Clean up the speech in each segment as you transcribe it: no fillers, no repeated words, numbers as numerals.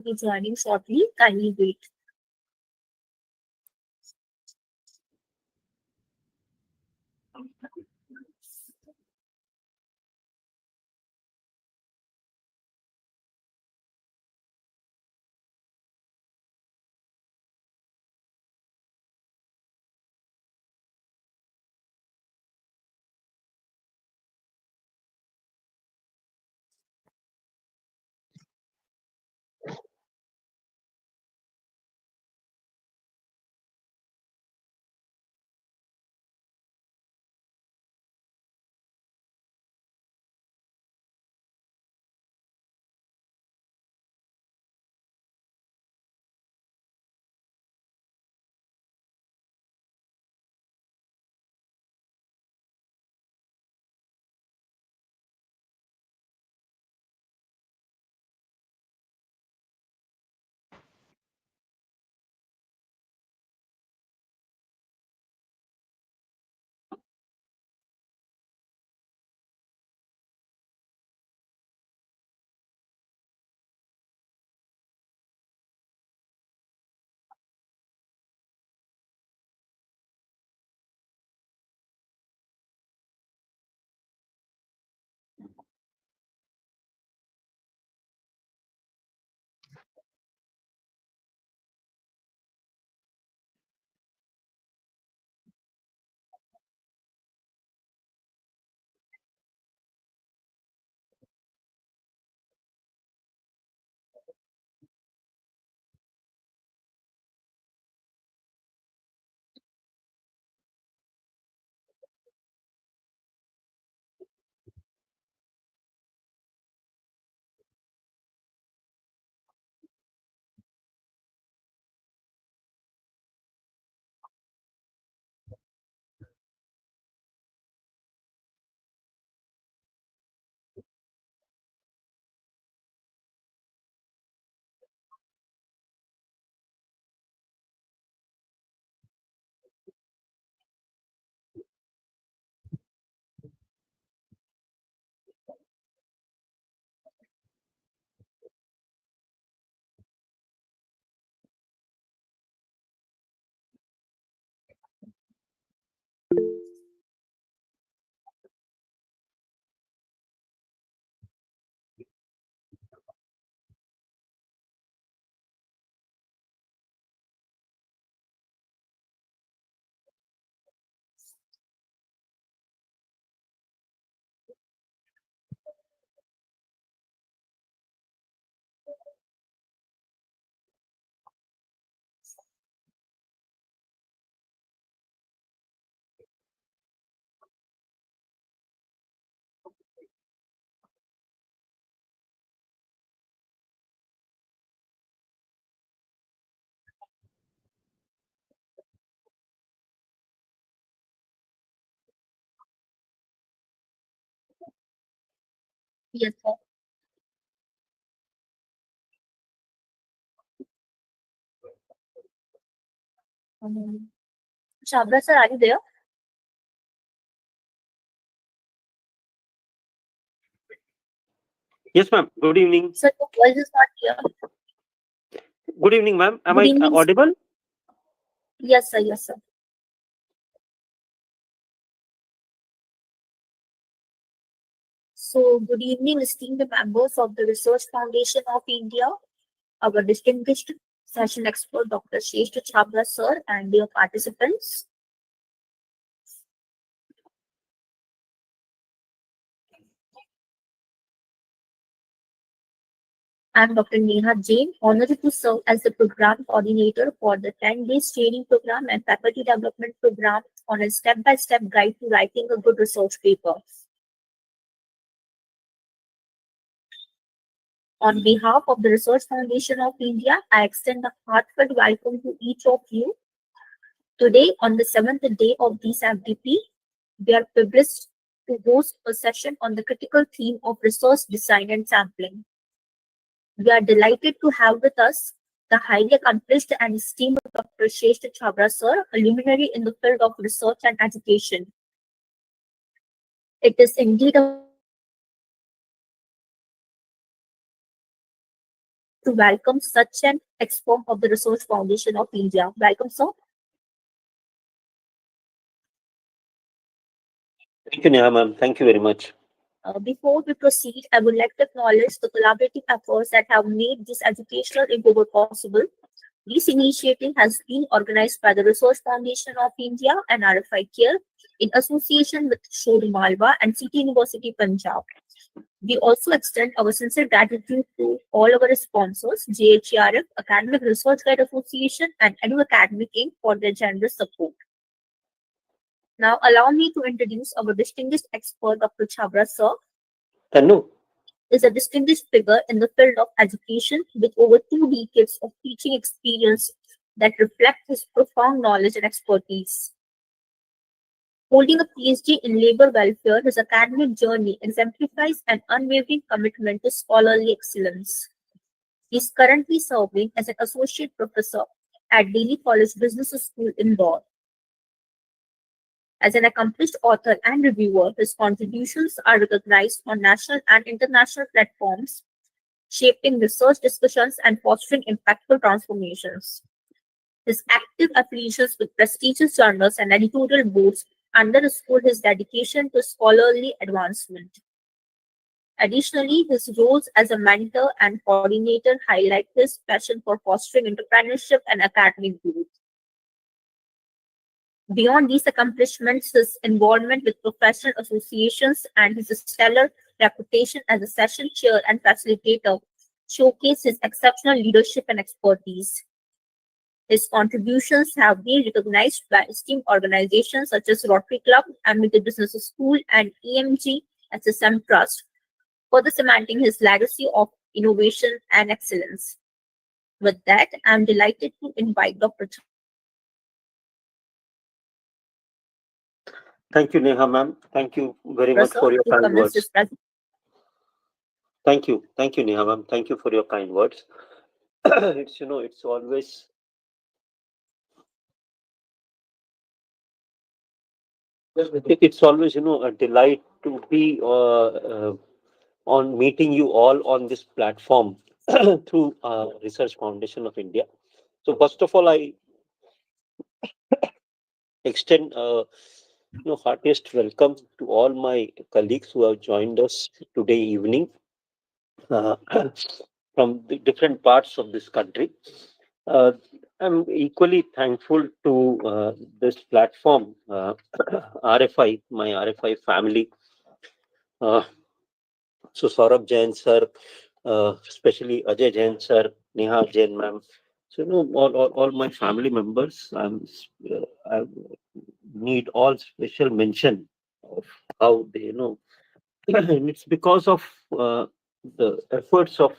be joining shortly. Kindly wait. Yes, sir. Shabra sir, are you there? Yes, ma'am. Good evening. Sir, your voice is not clear. Good evening, ma'am. Am Good I evening. audible? Yes, sir. Yes, sir. So, good evening, esteemed members of the Research Foundation of India, our distinguished session expert, Dr. Shesht Chabra sir, and dear participants. I'm Dr. Neha Jain, honored to serve as the program coordinator for the 10 days training program and faculty development program on a step-by-step guide to writing a good research paper. On behalf of the Research Foundation of India, I extend a heartfelt welcome to each of you. Today, on the seventh day of this FDP, we are privileged to host a session on the critical theme of resource design and sampling. We are delighted to have with us the highly accomplished and esteemed Dr. Shesht Chabra sir, a luminary in the field of research and education. It is indeed a to welcome such an expert of the Research Foundation of India. Welcome, sir. Thank you, Neha, ma'am. Thank you very much. Before we proceed, I would like to acknowledge the collaborative efforts that have made this educational endeavor possible. This initiative has been organized by the Research Foundation of India and RFI-CARE in association with Shod Malwa and City University, Punjab. We also extend our sincere gratitude to all our sponsors, JHRF, Academic Research Guide Association, and Edu Academic Inc. for their generous support. Now, allow me to introduce our distinguished expert, Dr. Chabra sir. Tanu, Is a distinguished figure in the field of education with over 2 decades of teaching experience that reflect his profound knowledge and expertise. Holding a PhD in labor welfare, his academic journey exemplifies an unwavering commitment to scholarly excellence. He is currently serving as an associate professor at Delhi College Business School in Indore. As an accomplished author and reviewer, his contributions are recognized on national and international platforms, shaping research discussions and fostering impactful transformations. His active affiliations with prestigious journals and editorial boards underscore his dedication to scholarly advancement. Additionally, his roles as a mentor and coordinator highlight his passion for fostering entrepreneurship and academic growth. Beyond these accomplishments, his involvement with professional associations and his stellar reputation as a session chair and facilitator showcase his exceptional leadership and expertise. His contributions have been recognized by esteemed organizations such as Rotary Club, Amity Business School, and EMG SSM Trust, further cementing his legacy of innovation and excellence. With that, I am delighted to invite Dr. thank you, Neha, ma'am. Thank you very much Chabra for your to kind commence this words. presentation. Thank you, Neha, ma'am. Thank you for your kind words. It's always a delight to be on meeting you all on this platform through Research Foundation of India. So first of all, I extend heartiest welcome to all my colleagues who have joined us today evening uh, from the different parts of this country. Uh, I'm equally thankful to this platform, RFI, my RFI family. Uh, so Saurabh Jain sir, especially Ajay Jain sir, Neha Jain ma'am. So all my family members. I need all special mention of how they and it's because of the efforts of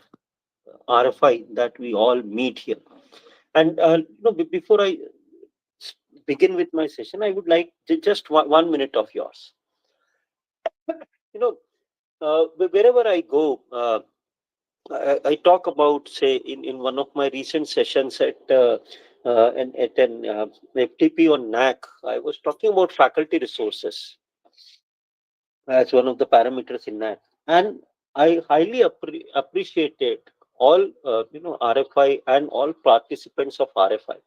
RFI that we all meet here. And before I s- begin with my session, I would like just 1 minute of yours. You know, wherever I go, I talk about, say, in one of my recent sessions at an FTP on NAC, I was talking about faculty resources as one of the parameters in that. And I highly appreciated all RFI and all participants of RFI.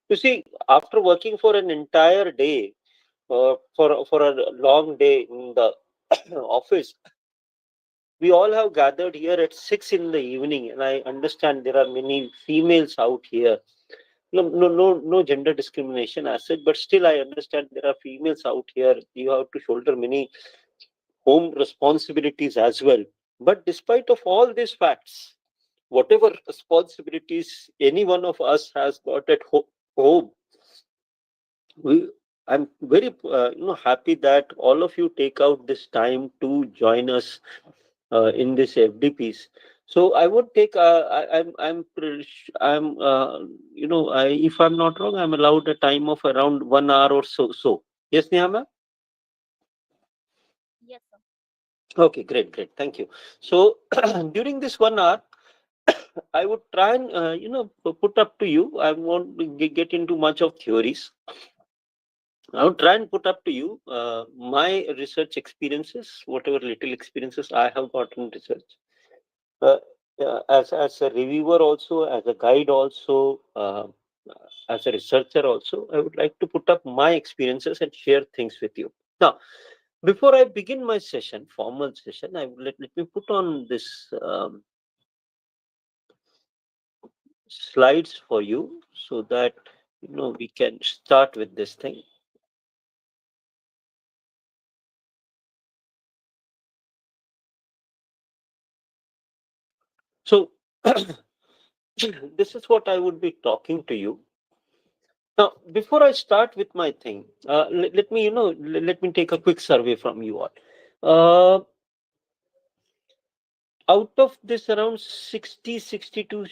You see, after working for an entire day, for a long day in the office, we all have gathered here at 6 in the evening, and I understand there are many females out here. No gender discrimination as such, but still I understand there are females out here. You have to shoulder many home responsibilities as well. But despite of all these facts, whatever responsibilities any one of us has got at home, we I'm very happy that all of you take out this time to join us in this FDPs. So I would take. I'm. If I'm not wrong, I'm allowed a time of around 1 hour or so. Yes, Nihama. Yes, sir. Okay, great. Thank you. So during this 1 hour, I would try and put up to you. I won't get into much of theories. I would try and put up to you my research experiences, whatever little experiences I have got in research. Uh, as a reviewer also, as a guide also, as a researcher also, I would like to put up my experiences and share things with you. Now, before I begin my session, formal session, let me put on this slides for you so that we can start with this thing. So this is what I would be talking to you. Now, before I start with my thing, let me, let me take a quick survey from you all. Uh, Out of this around 62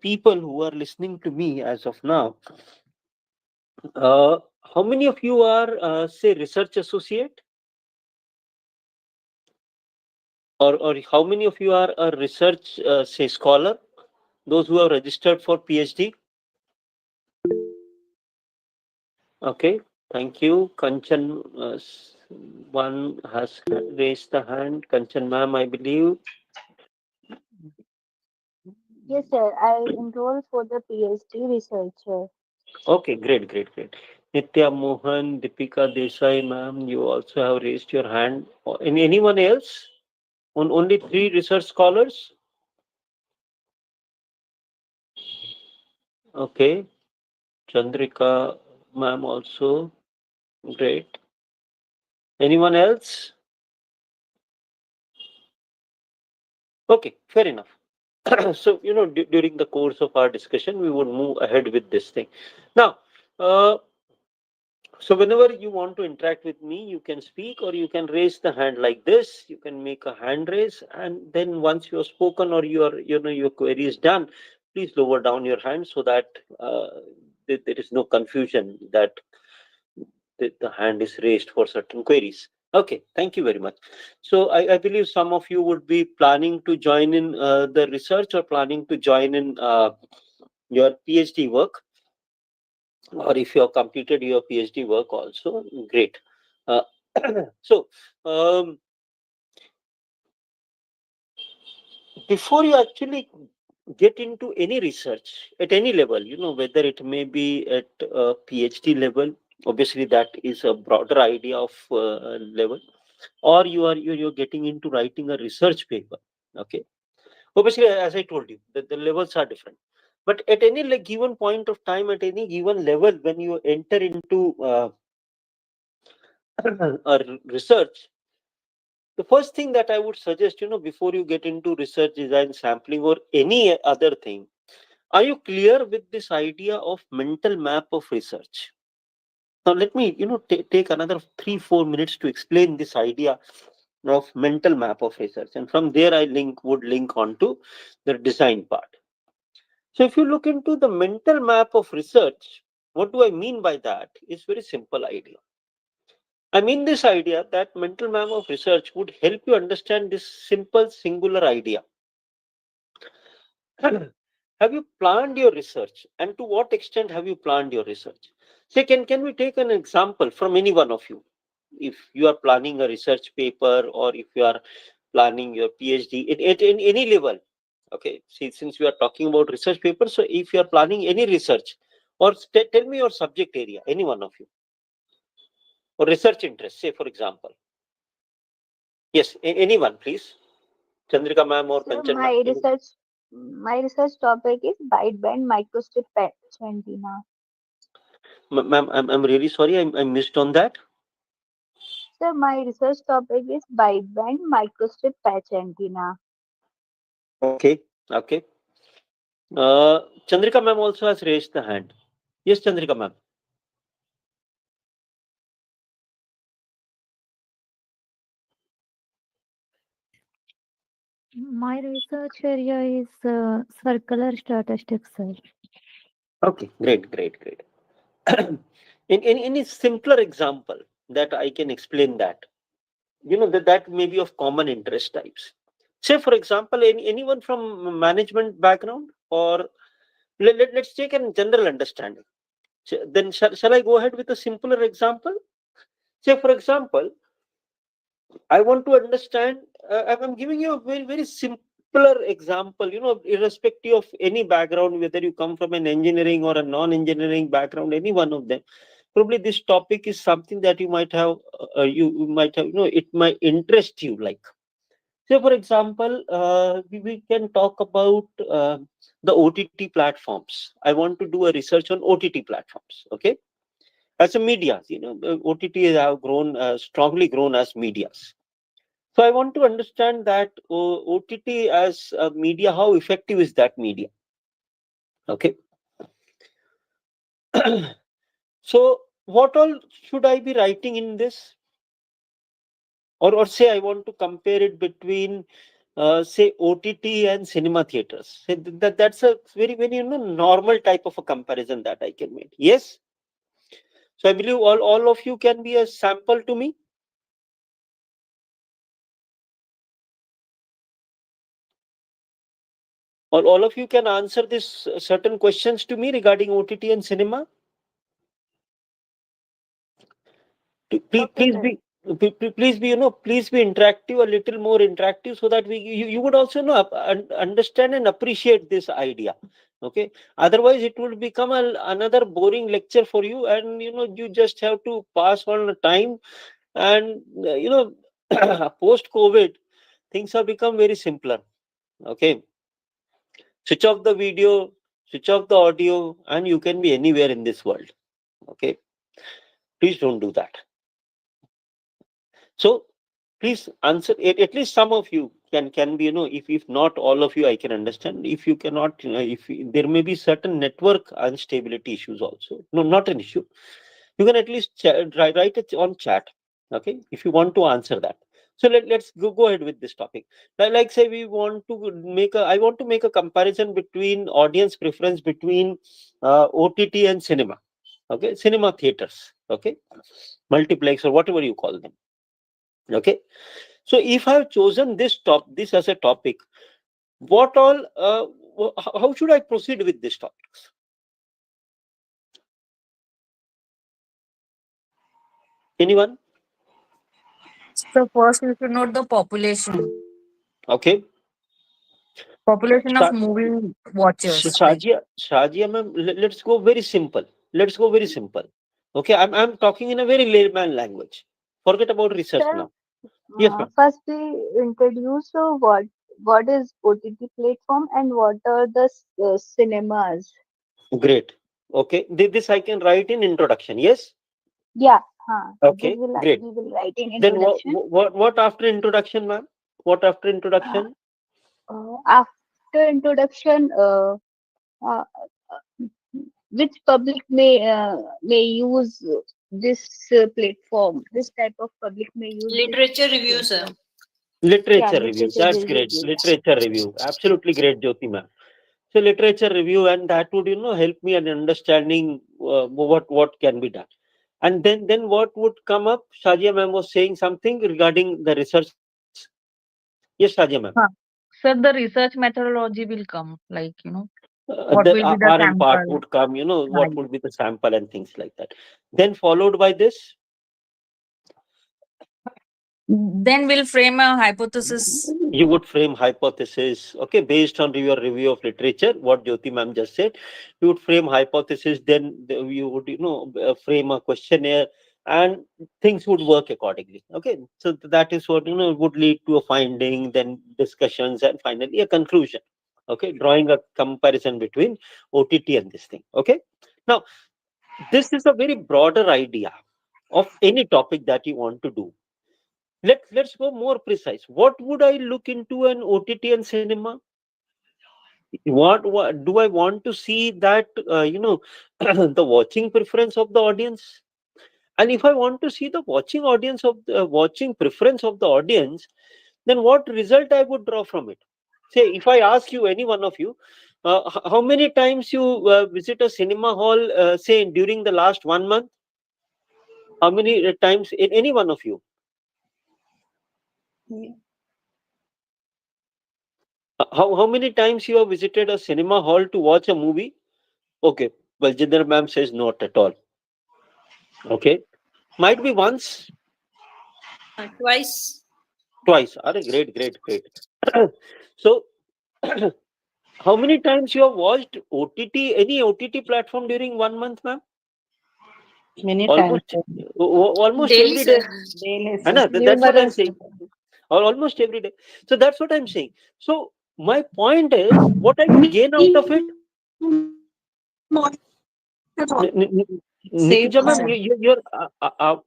people who are listening to me as of now, how many of you are, say, research associate? Or how many of you are a research, say, scholar? Those who have registered for PhD? Okay, thank you. Kanchan, one has raised the hand. Kanchan ma'am, I believe. Yes, sir. I enrolled for the PhD researcher. Okay, great. Nitya Mohan, Deepika Desai ma'am, you also have raised your hand. Anyone else? Only three research scholars? Okay, Chandrika ma'am also. Great. Anyone else? Okay, fair enough. So, during the course of our discussion, we would move ahead with this thing. Now, uh, so whenever you want to interact with me, you can speak or you can raise the hand like this. You can make a hand raise, and then once you have spoken or your query is done, please lower down your hand so that there is no confusion that the hand is raised for certain queries. Okay, thank you very much. So I believe some of you would be planning to join in the research or planning to join in your PhD work, or if you have completed your PhD work also, great. Uh, so, um, before you actually get into any research at any level, whether it may be at PhD level, obviously that is a broader idea of level, or you're getting into writing a research paper. Okay, obviously, as I told you, the levels are different. But at any given point of time, at any given level, when you enter into research, the first thing that I would suggest, before you get into research design, sampling, or any other thing, are you clear with this idea of mental map of research? Now, let me, take another 3-4 minutes to explain this idea of mental map of research, and from there I would link on to the design part. So, if you look into the mental map of research, what do I mean by that? It's very simple idea. I mean this idea that mental map of research would help you understand this simple singular idea. Have you planned your research, and to what extent have you planned your research? Say, can we take an example from any one of you? If you are planning a research paper, or if you are planning your PhD in any level, okay. See, since we are talking about research papers, so if you are planning any research, or tell me your subject area, any one of you, or research interest, say for example. Yes, anyone, please. Chandrika ma'am or Sir, Kanchan ma'am. my research topic is wideband microstrip patch antenna. Ma'am, I'm really sorry, I missed on that. Sir, my research topic is wideband microstrip patch antenna. Okay, okay. Chandrika ma'am also has raised the hand. Yes, Chandrika ma'am. My research area is circular statistics, sir. Okay, great. In any simpler example that I can explain that, that may be of common interest types. Say, for example, anyone from management background, or let's take a general understanding. Then shall I go ahead with a simpler example? Say, for example, I want to understand. I'm giving you a very very simple. simpler example, irrespective of any background, whether you come from an engineering or a non-engineering background, any one of them, probably this topic is something that you might have, you might have, it might interest you. Like, say, for example, we can talk about the OTT platforms. I want to do a research on OTT platforms. Okay, as a media, OTT have grown, strongly grown as medias. So I want to understand that OTT as a media, how effective is that media? Okay. So what all should I be writing in this? Or say I want to compare it between say OTT and cinema theaters. That's a very, very normal type of a comparison that I can make. Yes. So I believe all of you can be a sample to me. Or all of you can answer this certain questions to me regarding OTT and cinema. Please, Okay, please sir. be please be please be interactive, a little more interactive, so that you would also understand and appreciate this idea. Okay, otherwise it will become another boring lecture for you, and you just have to pass on the time. And post COVID, things have become very simpler. Okay, switch off the video, switch off the audio, and you can be anywhere in this world. Okay, please don't do that. So please answer. At least some of you can be, if not all of you, I can understand. If you cannot, there may be certain network instability issues also. No, not an issue. You can at least write it on chat. Okay, if you want to answer that. So let's go ahead with this topic. Like say we want to I want to make a comparison between audience preference between OTT and cinema. Okay, cinema theaters. Okay, multiplex or whatever you call them. Okay, so if I have chosen this as a topic, what all how should I proceed with this topics? Anyone? So first we should note the Okay. population of Sha- movie watchers. Like Shajia ma'am, let's go very simple. Let's go very simple. Okay, I'm talking in a very layman language. Forget about research Sir, now. Yes, ma'am. first we introduce what is OTT platform and what are the cinemas. Great. Okay, this I can write in introduction. Yes. Yeah, this Okay, will great. we will write in Then introduction. what after introduction, ma'am? What after Uh, introduction? After introduction, uh, which public may use this platform? This type of public may use this Literature review, sir. platform. Yeah, Literature review. literature That's will great. review. Literature review. Absolutely great, Jyoti ma'am. So literature review, and that would help me in understanding what can be done. And then what would come up? Shajia ma'am was saying something regarding the research. Yes, Shajia ma'am. huh. So the research methodology will come, like what The will be the RM part sample, would come. What right? would be the sample and things like that. Then followed by this, Then we'll frame a hypothesis. you would frame hypothesis. Okay, based on your review of literature, what Jyoti ma'am just said, you would frame hypothesis. Then you would frame a questionnaire, and things would work accordingly. Okay, so that is what would lead to a finding, then discussions, and finally a conclusion. Okay, drawing a comparison between OTT and this thing. Okay, now this is a very broader idea of any topic that you want to do. Let's go more precise. What would I look into an OTT and cinema? What do I want to see that the watching preference of the audience? And if I want to see the watching preference of the audience, then what result I would draw from it? Say, if I ask you, any one of you, how many times you visit a cinema hall, say during the last 1 month? How many times in any one of you? How many times you have visited a cinema hall to watch a movie? Okay, well, Jinder ma'am says not at all. Okay, might be once, Twice. twice. Are great, great, great. So How many times you have watched OTT, any OTT platform during 1 month, ma'am? Many times, Almost, sir. almost Daily, every day. sir. Daily, I sir. know, that's what I'm Numerous. saying. Or almost every day. So that's what I'm saying. So my point is, what I would gain out of it, N- n- n- Save Nitija ma'am, time.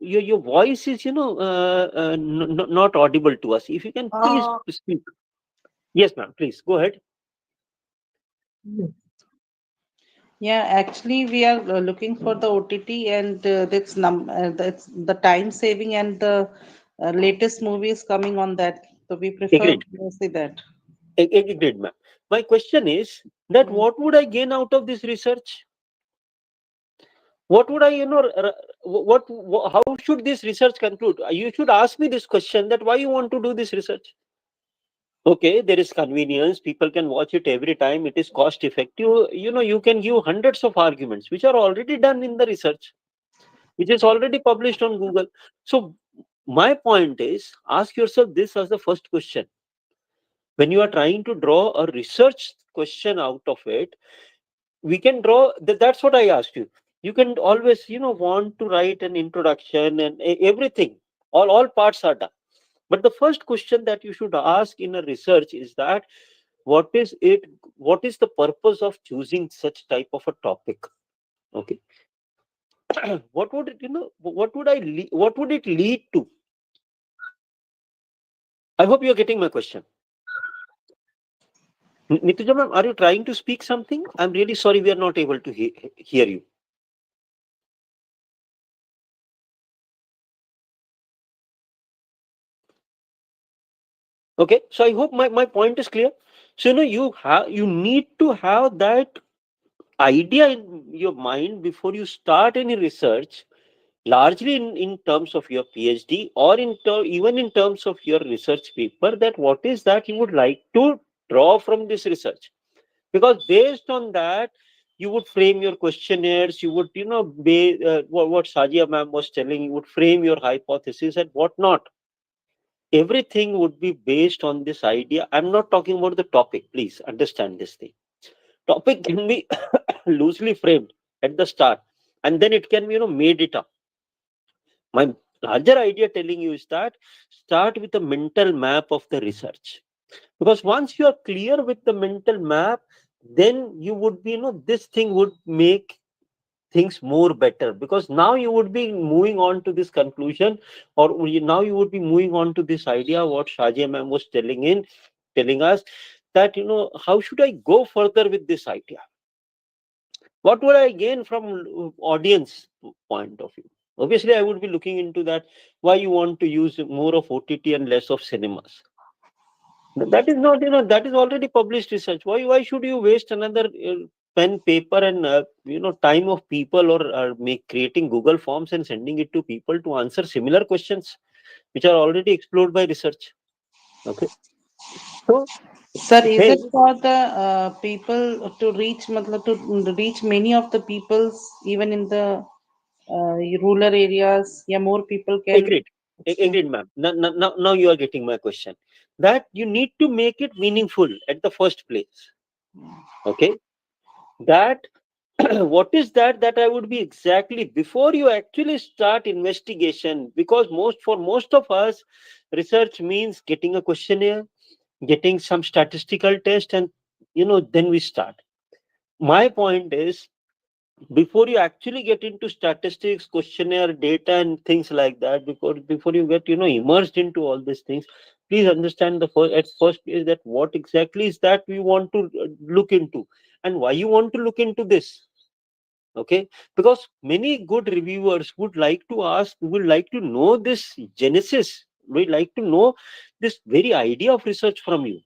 your voice is, not audible to us. If you can please Uh, speak. Yes, ma'am. Please go ahead. Yeah, actually, we are looking for the OTT, and that's the time saving and the latest movies coming on that. So we prefer Agreed. mostly that. Agreed, ma'am. My question is that Mm. what would I gain out of this research? What would I, how should this research conclude? You should ask me this question, that why you want to do this research. Okay, there is convenience. People can watch it every time. It is cost effective. You can give hundreds of arguments which are already done in the research, which is already published on Google. So my point is, ask yourself this as the first question. When you are trying to draw a research question out of it, we can draw that's what I asked you. You can always, want to write an introduction and everything. All parts are done. But the first question that you should ask in a research is that what is it, what is the purpose of choosing such type of a topic? Okay. What would it, what would it lead to? I hope you're getting my question. Nitija ma'am, are you trying to speak something? I'm really sorry, we are not able to hear you. Okay, so I hope my point is clear. So you need to have that idea in your mind before you start any research, largely in terms of your PhD, or even in terms of your research paper, that what is that you would like to draw from this research. Because based on that, you would frame your questionnaires, you would, what Sajia ma'am was telling, you would frame your hypothesis and whatnot. Everything would be based on this idea. I'm not talking about the topic, please understand this thing. Topic can be loosely framed at the start, and then it can be, made it up. My larger idea telling you is that start with a mental map of the research, because once you are clear with the mental map, then you would be, this thing would make things more better, because now you would be moving on to this conclusion, or now you would be moving on to this idea what Shajia ma'am was telling us, that how should I go further with this idea. What would I gain from audience point of view? Obviously I would be looking into that, why you want to use more of OTT and less of cinemas. That is not, that is already published research. Why should you waste another pen, paper, and time of people, or make creating Google forms and sending it to people to answer similar questions which are already explored by research. Okay, so Sir, is it hey, for the people to reach, matlab, to reach many of the peoples, even in the rural areas? Yeah, more people can. agreed, agreed, ma'am. Now you are getting my question. That you need to make it meaningful at the first place. Okay, that what is that I would be exactly before you actually start investigation, because most of us, research means getting a questionnaire, getting some statistical test, and then we start. My point is, before you actually get into statistics, questionnaire, data, and things like that, before you get immersed into all these things, please understand the first is that what exactly is that we want to look into, and why you want to look into this. Okay, because many good reviewers would like to know this genesis, would like to know this very idea of research from you.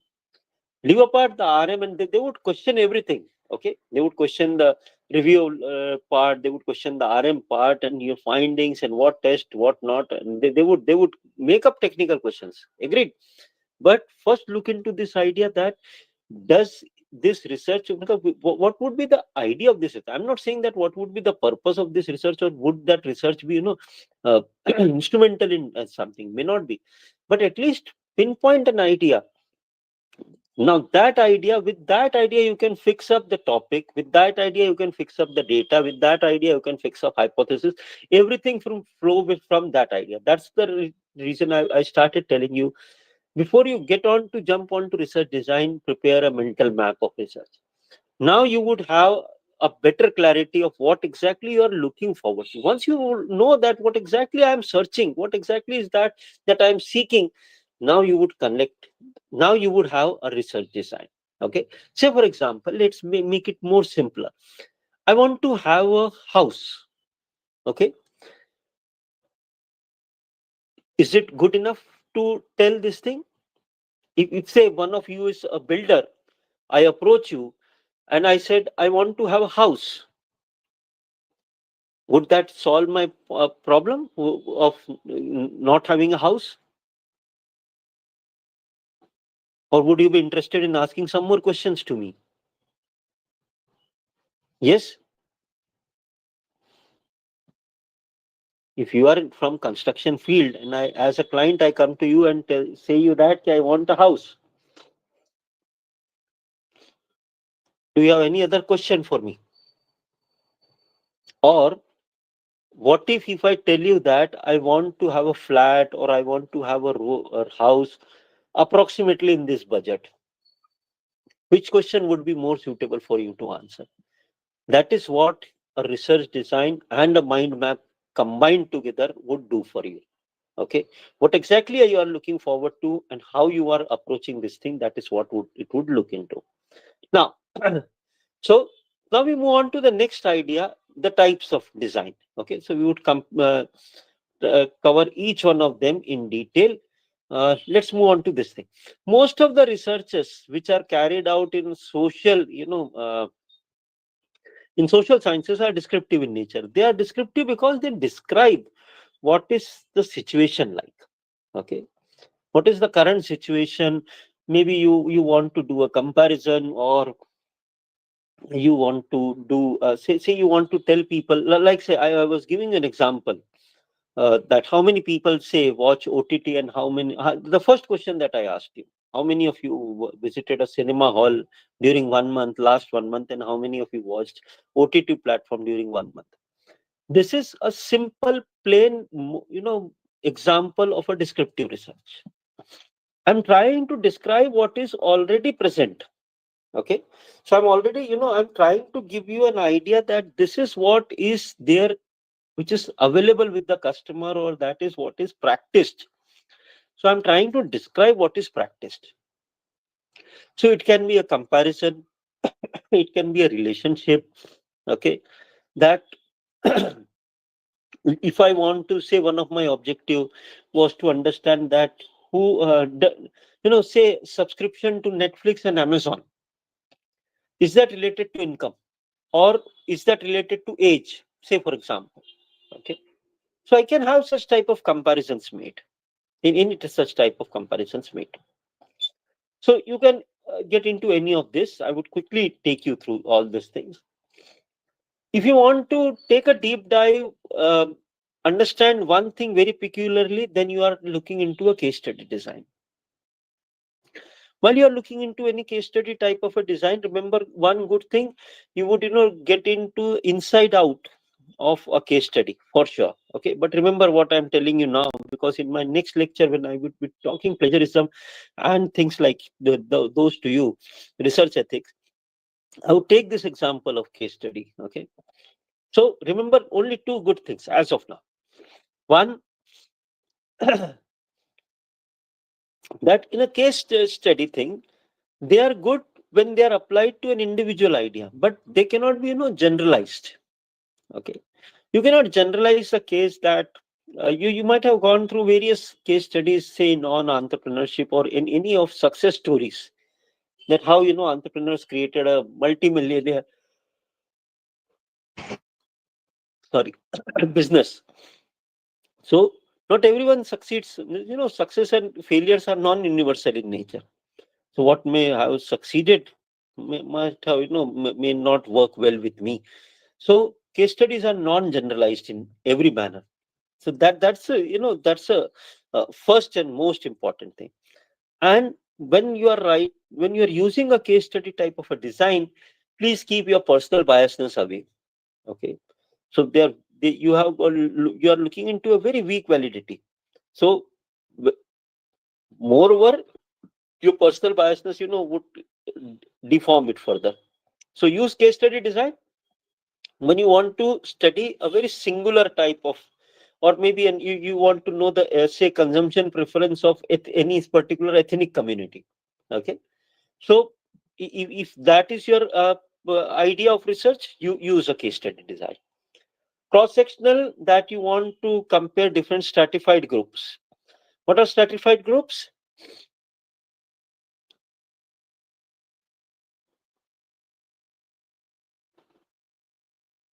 Leave apart the RM, and they would question everything. Okay, they would question the review part, they would question the RM part and your findings and what test, what not, and they would make up technical questions. Agreed. But first look into this idea, that does this research, because what would be the idea of this research? I'm not saying that what would be the purpose of this research, or would that research be instrumental in something, may not be, but at least pinpoint an idea. Now that idea, with that idea, you can fix up the topic. With that idea, you can fix up the data. With that idea, you can fix up hypothesis. Everything from flow from that idea. That's the reason I started telling you, before you get on to jump on to research design, prepare a mental map of research. Now you would have a better clarity of what exactly you are looking forward to. Once you know that what exactly I am searching, what exactly is that I am seeking, now you would connect. Now you would have a research design. Okay. Say for example, let's make it more simpler. I want to have a house. Okay. Is it good enough to tell this thing? If say one of you is a builder, I approach you and I said, I want to have a house. Would that solve my problem of not having a house? Or would you be interested in asking some more questions to me? Yes. If you are from construction field and I, as a client, I come to you and say you that I want a house. Do you have any other question for me? Or what if I tell you that I want to have a flat or I want to have a house approximately in this budget? Which question would be more suitable for you to answer? That is what a research design and a mind map combined together would do for you. Okay, what exactly you are looking forward to and how you are approaching this thing, that is what it would look into. Now, so now we move on to the next idea, the types of design. Okay, so we would cover each one of them in detail. Let's move on to this thing. Most of the researches which are carried out in social, in social sciences are descriptive in nature. They are descriptive because they describe what is the situation like. Okay, what is the current situation? Maybe you want to do a comparison, or you want to do say you want to tell people, like say I was giving an example, that how many people say watch OTT, and how many, the first question that I asked you, how many of you visited a cinema hall during 1 month, last 1 month, and how many of you watched OTT platform during 1 month? This is a simple, plain, example of a descriptive research. I'm trying to describe what is already present. Okay. So I'm already, I'm trying to give you an idea that this is what is there, which is available with the customer, or that is what is practiced. So I'm trying to describe what is practiced. So it can be a comparison, it can be a relationship. Okay. That if I want to say, one of my objective was to understand that who, say subscription to Netflix and Amazon, is that related to income, or is that related to age? Say for example. Okay. So I can have such type of comparisons made. In such type of comparisons made. So you can get into any of this. I would quickly take you through all these things. If you want to take a deep dive, understand one thing very peculiarly, then you are looking into a case study design. While you are looking into any case study type of a design, remember one good thing, you would get into inside out of a case study for sure. Okay, but remember what I'm telling you now, because in my next lecture, when I would be talking plagiarism and things like those to you, research ethics, I would take this example of case study. Okay, so remember only two good things as of now. One, that in a case study thing, they are good when they are applied to an individual idea, but they cannot be generalized. Okay, you cannot generalize a case that you might have gone through various case studies, say on entrepreneurship or in any of success stories, that how entrepreneurs created a multi-millionaire sorry business. So not everyone succeeds. Success and failures are non-universal in nature. So what may have succeeded might have may not work well with me. So case studies are non-generalized in every manner. So that's a first and most important thing. And when you are when you are using a case study type of a design, please keep your personal biasness away. Okay, so you you are looking into a very weak validity. So moreover, your personal biasness, would deform it further. So use case study design when you want to study a very singular type of, or maybe you want to know the say consumption preference of any particular ethnic community. Okay, so if that is your idea of research, you use a case study design. Cross sectional, that you want to compare different stratified groups. What are stratified groups?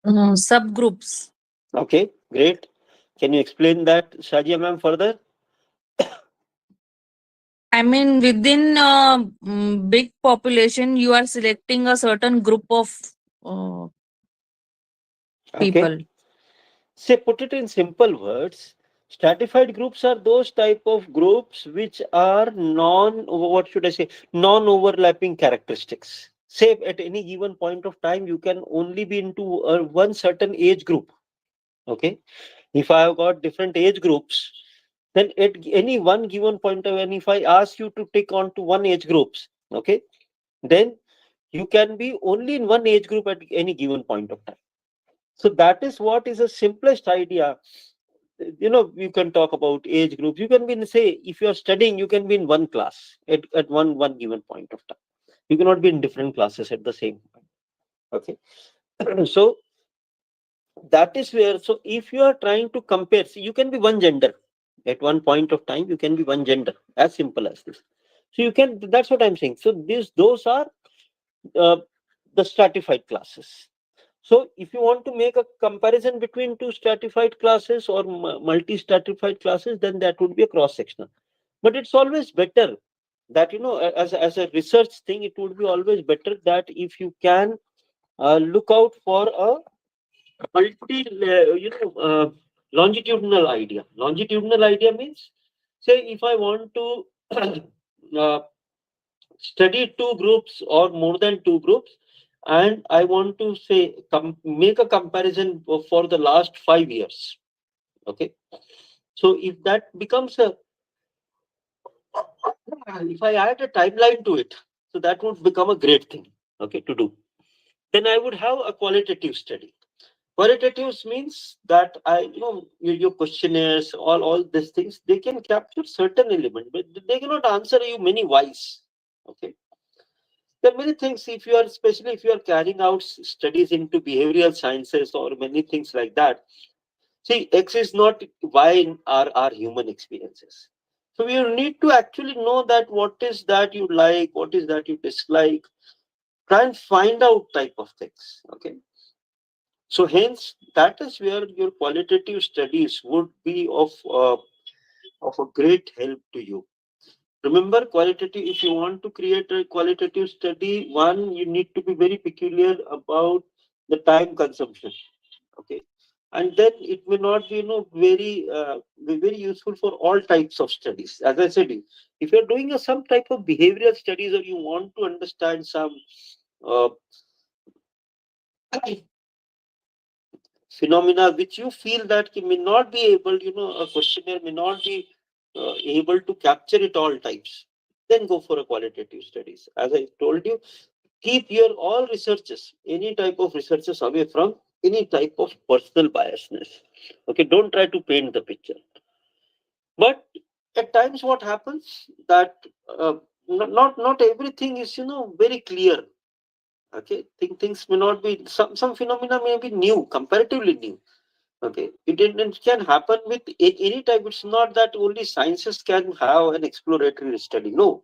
Subgroups. Okay, great. Can you explain that, Shajia ma'am, further? I mean, within a big population, you are selecting a certain group of uh, Okay. people. Say, put it in simple words. Stratified groups are those type of groups which are what should I say, non-overlapping characteristics. Say, at any given point of time, you can only be into one certain age group. Okay. If I have got different age groups, then at any one given point of, and if I ask you to take on to one age groups, okay, then you can be only in one age group at any given point of time. So that is what is the simplest idea. You can talk about age groups. You can be in, say, if you are studying, you can be in one class at one given point of time. You cannot be in different classes at the same time. Okay. So that is where, so if you are trying to compare, see, you can be one gender at one point of time, you can be one gender, as simple as this. So you can, that's what I'm saying. So those are uh, the stratified classes. So if you want to make a comparison between two stratified classes or multi-stratified classes, then that would be a cross-sectional. But it's always better that, as a research thing, it would be always better that if you can look out for a longitudinal idea. Longitudinal idea means, say, if I want to uh, study two groups or more than two groups, and I want to say make a comparison for the last 5 years. Okay, so if that becomes a, if I add a timeline to it, so that would become a great thing. Okay, to do. Then I would have a qualitative study. Qualitatives means that your questionnaires, all these things, they can capture certain element, but they cannot answer you many whys. Okay. There are many things, if you are, especially if you are carrying out studies into behavioral sciences or many things like that. See, X is not Y in our human experiences. So you need to actually know that what is that you like, what is that you dislike. Try and find out type of things. Okay. So hence, that is where your qualitative studies would be of a great help to you. Remember, qualitative, if you want to create a qualitative study, one, you need to be very peculiar about the time consumption. Okay. And then it may not be, very useful for all types of studies. As I said, if you're doing some type of behavioral studies or you want to understand some uh, phenomena which you feel that may not be able, a questionnaire may not be able to capture it all types, then go for a qualitative studies. As I told you, keep your all researches, any type of researches, away from any type of personal biasness. Okay, don't try to paint the picture. But at times what happens that not everything is very clear. Okay, things may not be, some phenomena may be new, comparatively new. Okay, it can happen with any type. It's not that only sciences can have an exploratory study. No,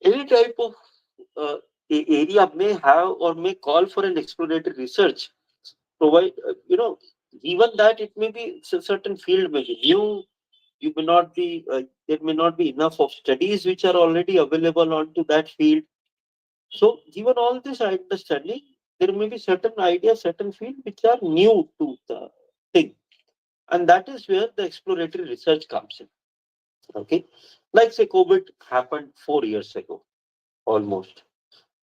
any type of uh, area may have or may call for an exploratory research. Provide, even that it may be certain field may be new. You may not be there may not be enough of studies which are already available onto that field. So given all this understanding, there may be certain ideas, certain field which are new to the thing. And that is where the exploratory research comes in. Okay, like say COVID happened 4 years ago, almost.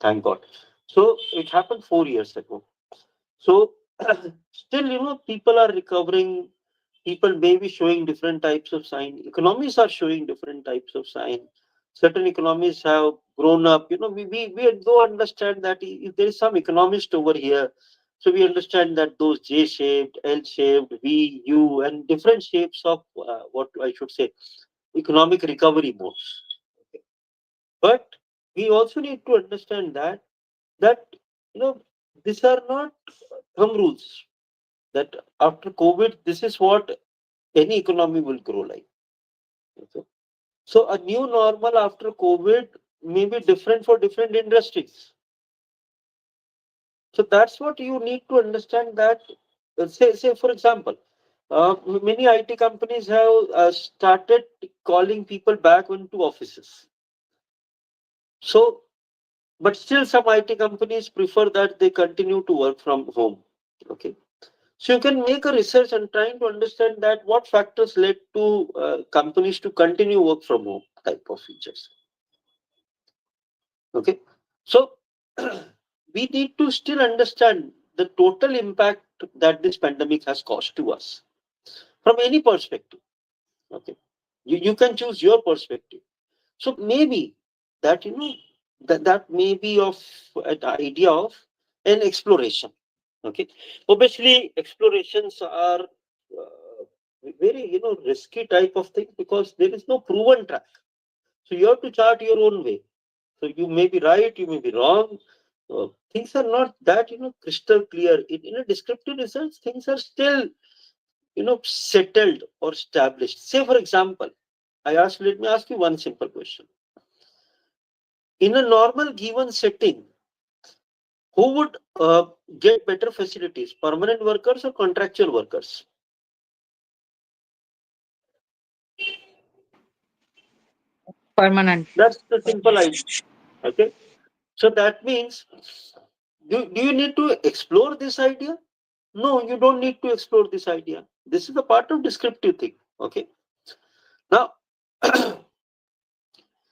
Thank God. So it happened 4 years ago. So still, people are recovering. People may be showing different types of sign. Economies are showing different types of sign. Certain economies have grown up. We do understand that if there is some economist over here, so we understand that those J-shaped, L-shaped, V, U, and different shapes of what I should say, economic recovery modes. Okay. But we also need to understand that you know these are not thumb rules. That after COVID, this is what any economy will grow like. Okay. So a new normal after COVID may be different for different industries. So that's what you need to understand. That say for example, many IT companies have started calling people back into offices. So, but still, some IT companies prefer that they continue to work from home. Okay. So you can make a research and trying to understand that what factors led to companies to continue work from home type of features. Okay, so we need to still understand the total impact that this pandemic has caused to us from any perspective. Okay, you can choose your perspective. So maybe that that may be of an idea of an exploration. Okay, obviously explorations are very risky type of thing because there is no proven track. So you have to chart your own way. So you may be right, you may be wrong. Things are not that crystal clear. In a descriptive research, things are still settled or established. Say for example, let me ask you one simple question. In a normal given setting, who would get better facilities, permanent workers or contractual workers? Permanent. That's the simple idea. Okay. So that means, do you need to explore this idea? No, you don't need to explore this idea. This is a part of descriptive thing. Okay. Now,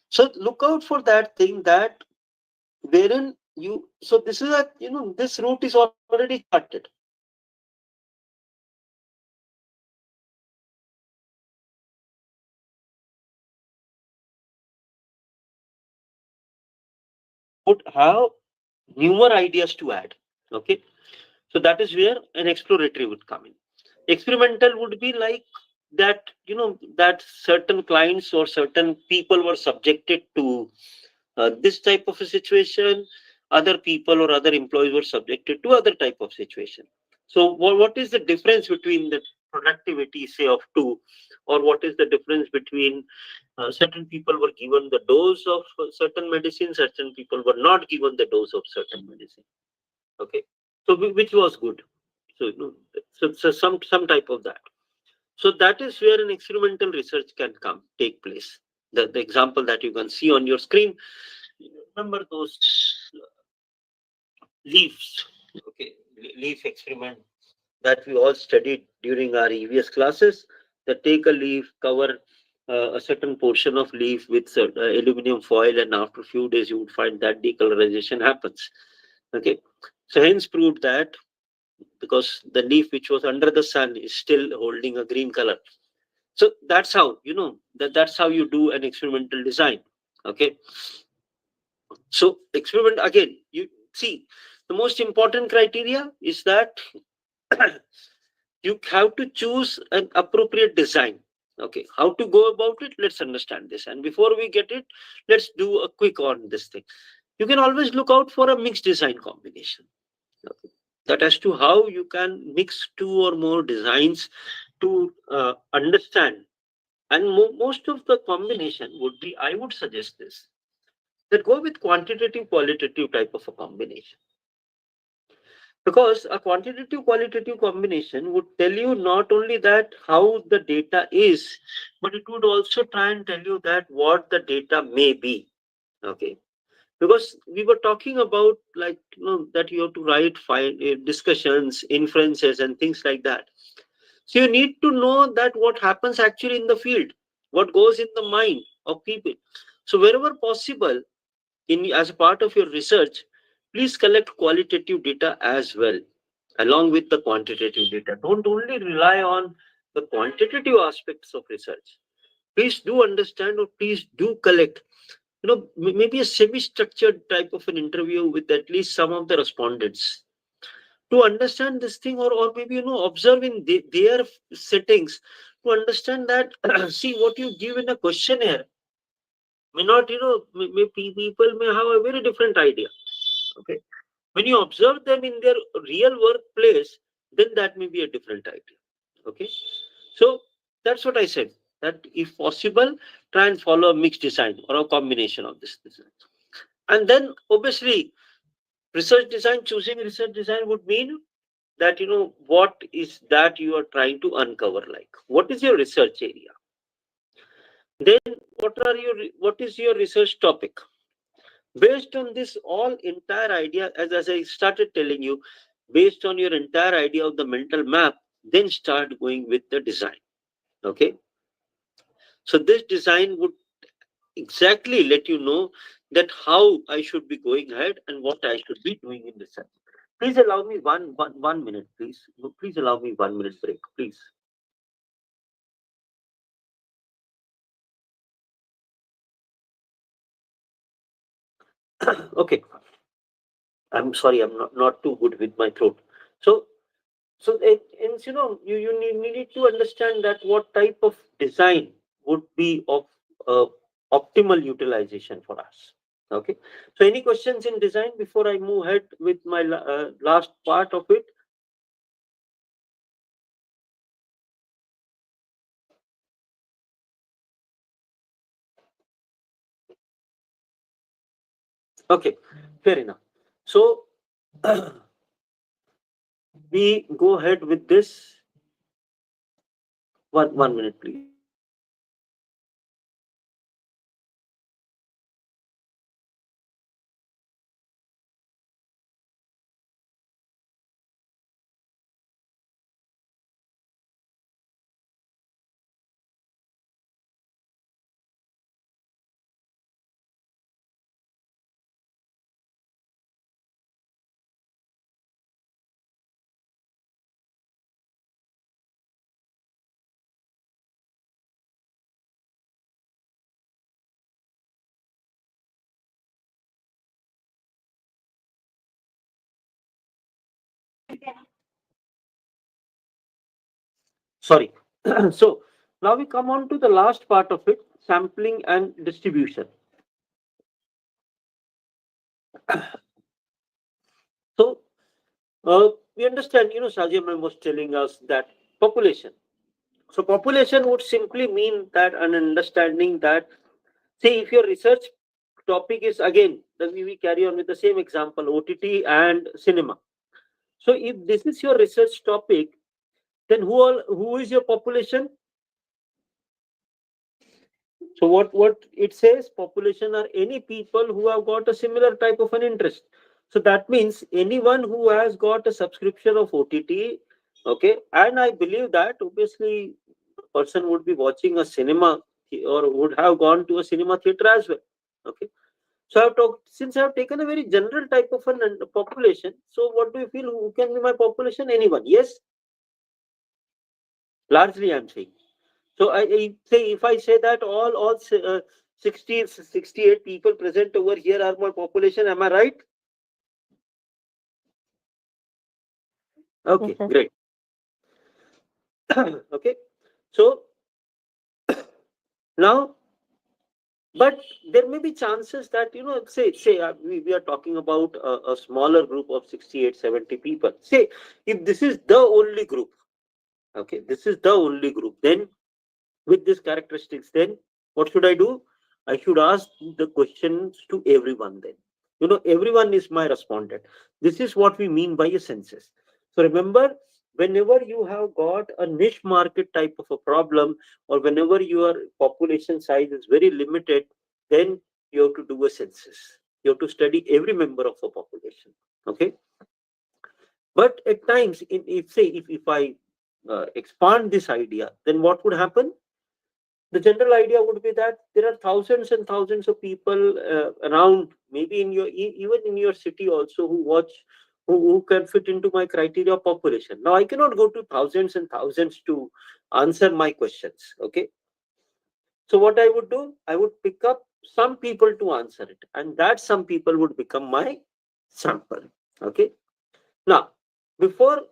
so look out for that thing that wherein you, so this is a, this route is already charted. Would have newer ideas to add. Okay. So that is where an exploratory would come in. Experimental would be like that, that certain clients or certain people were subjected to this type of a situation. Other people or other employees were subjected to other type of situation. So what is the difference between the productivity, say, of two, or what is the difference between certain people were given the dose of certain medicine, certain people were not given the dose of certain medicine. Okay, so which was good? So, so some type of that. So that is where an experimental research can take place. The example that you can see on your screen, remember those leaves, okay, leaf experiment that we all studied during our EVS classes. That take a leaf, cover a certain portion of leaf with aluminum foil, and after a few days you would find that decolorization happens. Okay, so hence proved that because the leaf which was under the sun is still holding a green color. So that's how that's how you do an experimental design. Okay, so experiment again, you see, the most important criteria is that you have to choose an appropriate design. Okay, how to go about it, let's understand this. And before we get it, let's do a quick on this thing. You can always look out for a mixed design combination. Okay. That as to how you can mix two or more designs to understand. And most of the combination would be, I would suggest this, that go with quantitative qualitative type of a combination, because a quantitative qualitative combination would tell you not only that how the data is, but it would also try and tell you that what the data may be. Okay, because we were talking about, like, that you have to write discussions, inferences and things like that. So you need to know that what happens actually in the field, what goes in the mind of people. So wherever possible, as a part of your research, please collect qualitative data as well, along with the quantitative data. Don't only rely on the quantitative aspects of research. Please do understand, or please do collect, maybe a semi-structured type of an interview with at least some of the respondents to understand this thing, or maybe observe in their settings to understand that see, what you give in a questionnaire may not, people may have a very different idea. Okay, when you observe them in their real workplace, then that may be a different idea. Okay, so that's what I said, that if possible, try and follow a mixed design or a combination of this design. And then obviously, research design, choosing research design would mean that what is that you are trying to uncover, like what is your research area, then what is your research topic. Based on this all entire idea, as I started telling you, based on your entire idea of the mental map, then start going with the design. Okay, so this design would exactly let you know that how I should be going ahead and what I should be doing in research. Please allow me one minute, please. Please allow me 1 minute break, please. Okay, I'm sorry, I'm not too good with my throat. So, you need to understand that what type of design would be of uh, optimal utilization for us. Okay, so any questions in design before I move ahead with my last part of it? Okay, fair enough. So we go ahead with this. One minute, please. Sorry. So now we come on to the last part of it, sampling and distribution. So we understand, Sajia ma'am was telling us that population. So population would simply mean that an understanding that, say, if your research topic is, again, then we carry on with the same example, OTT and cinema. So if this is your research topic, then who is your population? So what it says, population are any people who have got a similar type of an interest. So that means anyone who has got a subscription of OTT, okay, and I believe that obviously the person would be watching a cinema or would have gone to a cinema theater as well. Okay. So since I've taken a very general type of a population, so what do you feel? Who can be my population? Anyone? Yes? Largely I'm saying. So I say, if I say that all 68 people present over here are my population, am I right? Yes, Okay, sir. great. Okay, so now, but there may be chances that, say we are talking about a smaller group of 68, 70 people. Say if this is the only group, okay, this is the only group, then with these characteristics, then what should I do? I should ask the questions to everyone. Then everyone is my respondent. This is what we mean by a census. So remember, whenever you have got a niche market type of a problem, or whenever your population size is very limited, then you have to do a census. You have to study every member of a population. Okay, but at times, if I expand this idea, then what would happen? the general idea would be that there are thousands and thousands of people around, maybe in your even in your city also, who watch, who can fit into my criteria of population. Now I cannot go to thousands and thousands to answer my questions. Okay, so what I would do, I would pick up some people to answer it, and that some people would become my sample. Okay. Now, before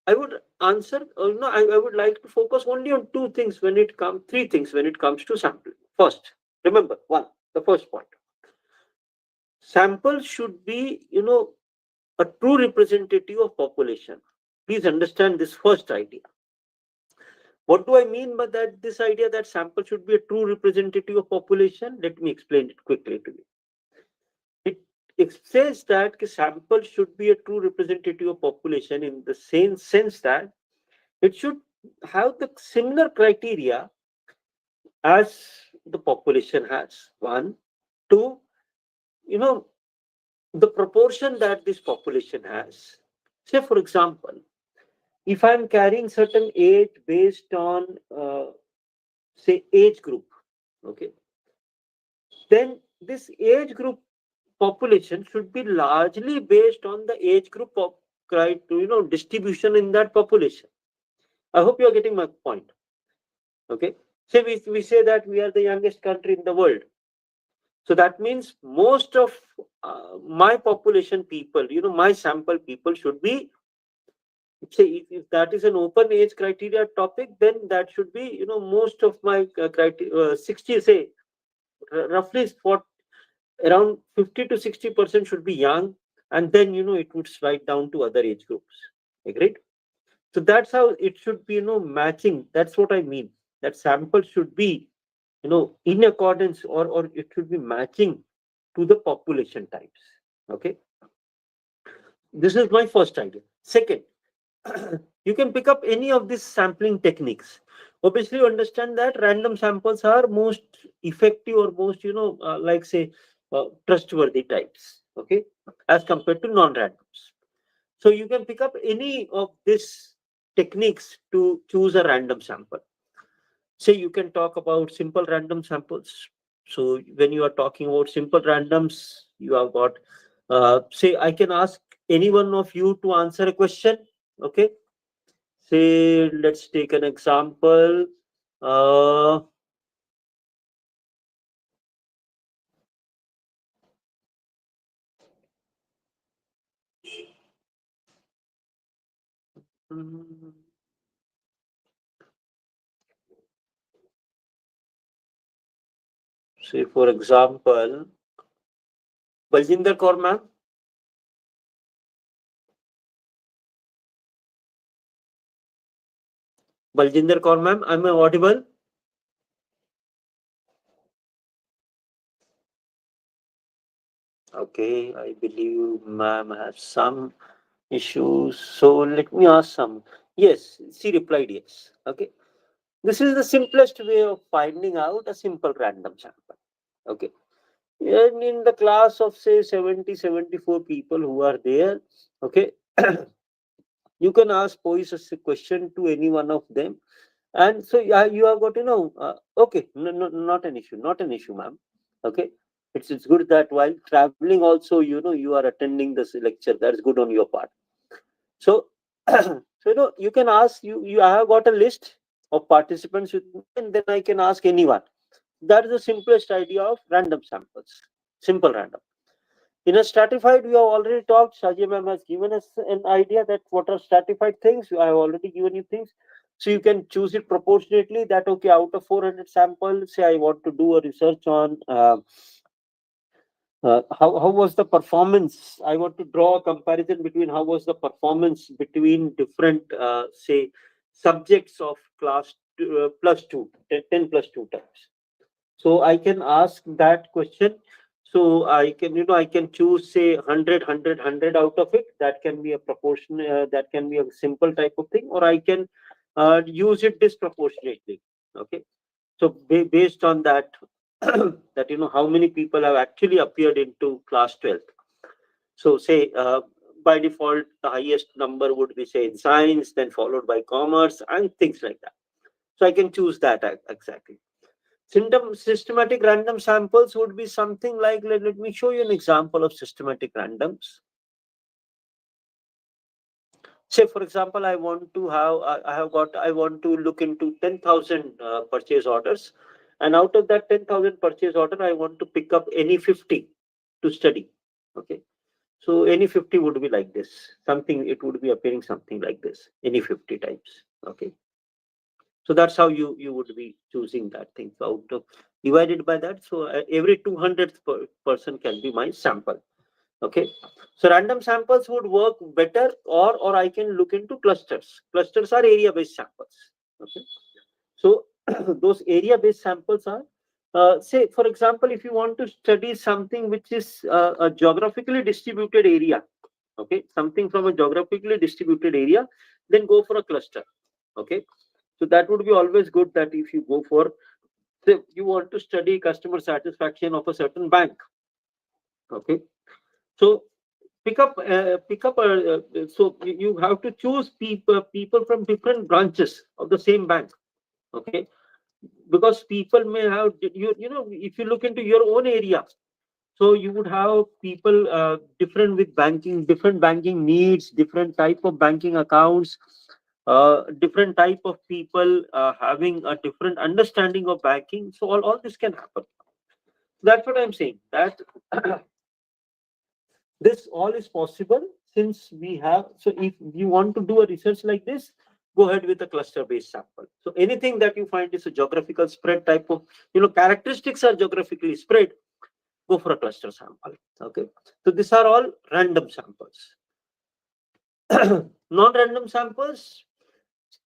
I would answer, no, I would like to focus only on two things when it comes, three things when it comes to sampling. First, remember one, the first point. Sample should be, a true representative of population. Please understand this first idea. What do I mean by that? This idea that sample should be a true representative of population. Let me explain it quickly to you. It says that sample should be a true representative of population in the same sense that it should have the similar criteria as the population has. One, two, you know, the proportion that this population has. Say, for example, if I'm carrying certain age based on, say, age group, okay, then this age group population should be largely based on the age group of distribution in that population. I hope you are getting my point. Okay, say we say that we are the youngest country in the world, so that means most of my population people, my sample people should be, say, if that is an open age criteria topic, then that should be, most of my criteria, 60, say, roughly for around 50 to 60% should be young, and then it would slide down to other age groups. Agreed? So that's how it should be, matching. That's what I mean. That sample should be, in accordance, or it should be matching to the population types. Okay. This is my first idea. Second, you can pick up any of these sampling techniques. Obviously, you understand that random samples are most effective, or most, like, say, trustworthy types. Okay, as compared to non-randoms. So you can pick up any of these techniques to choose a random sample. Say you can talk about simple random samples. So when you are talking about simple randoms, you have got, say, I can ask any one of you to answer a question. Okay. Say, let's take an example. Uh, mm, say, for example, Baljinder Kaur ma'am. Baljinder Kaur ma'am, am I audible? Okay, I believe ma'am has some issues. So let me ask some. Yes, she replied yes. Okay. This is the simplest way of finding out a simple random sample. Okay. And in the class of, say, 70, 74 people who are there, okay, you can ask voice a question to any one of them. And so you have got, okay, no, not an issue, not an issue, ma'am. Okay. It's good that while traveling also, you are attending this lecture. That's good on your part. So, so you can ask, you I have got a list of participants with me, and then I can ask anyone. That is the simplest idea of random samples. Simple random. In a stratified, we have already talked. Sajid ma'am has given us an idea that what are stratified things. I have already given you things. So you can choose it proportionately. That, okay, out of 400 samples, say I want to do a research on how was the performance. I want to draw a comparison between how was the performance between different, say, subjects of class plus 2, 10 plus 2 times. So I can ask that question. So I can, I can choose, say, 100, 100, 100 out of it. That can be a proportion, that can be a simple type of thing, or I can use it disproportionately. Okay. So based on that, that, how many people have actually appeared into class 12th. So say, by default, the highest number would be, say, in science, then followed by commerce and things like that. So I can choose that exactly. Systematic random samples would be something like, let me show you an example of systematic randoms. Say, for example, I want to have, I want to look into 10,000 purchase orders, and out of that 10,000 purchase order, I want to pick up any 50 to study. Okay. So any 50 would be like this. Something, it would be appearing something like this, any 50 times. Okay. So that's how you would be choosing that thing. So out of divided by that, so every 200th person can be my sample. Okay. So random samples would work better, or I can look into clusters. Clusters are area based samples. Okay. So those area based samples are, say for example, if you want to study something which is a geographically distributed area, okay, something from a geographically distributed area, then go for a cluster. Okay. So that would be always good, that if you go for, say, you want to study customer satisfaction of a certain bank. Okay. So so you have to choose people from different branches of the same bank. Okay. Because people may have, if you look into your own area, so you would have people different with banking, different banking needs, different type of banking accounts, different type of people having a different understanding of banking. So all this can happen. That's what I'm saying, that this all is possible, since we have. So if you want to do a research like this, go ahead with a cluster based sample. So anything that you find is a geographical spread type of, characteristics are geographically spread, go for a cluster sample. Okay. So these are all random samples. Non-random samples,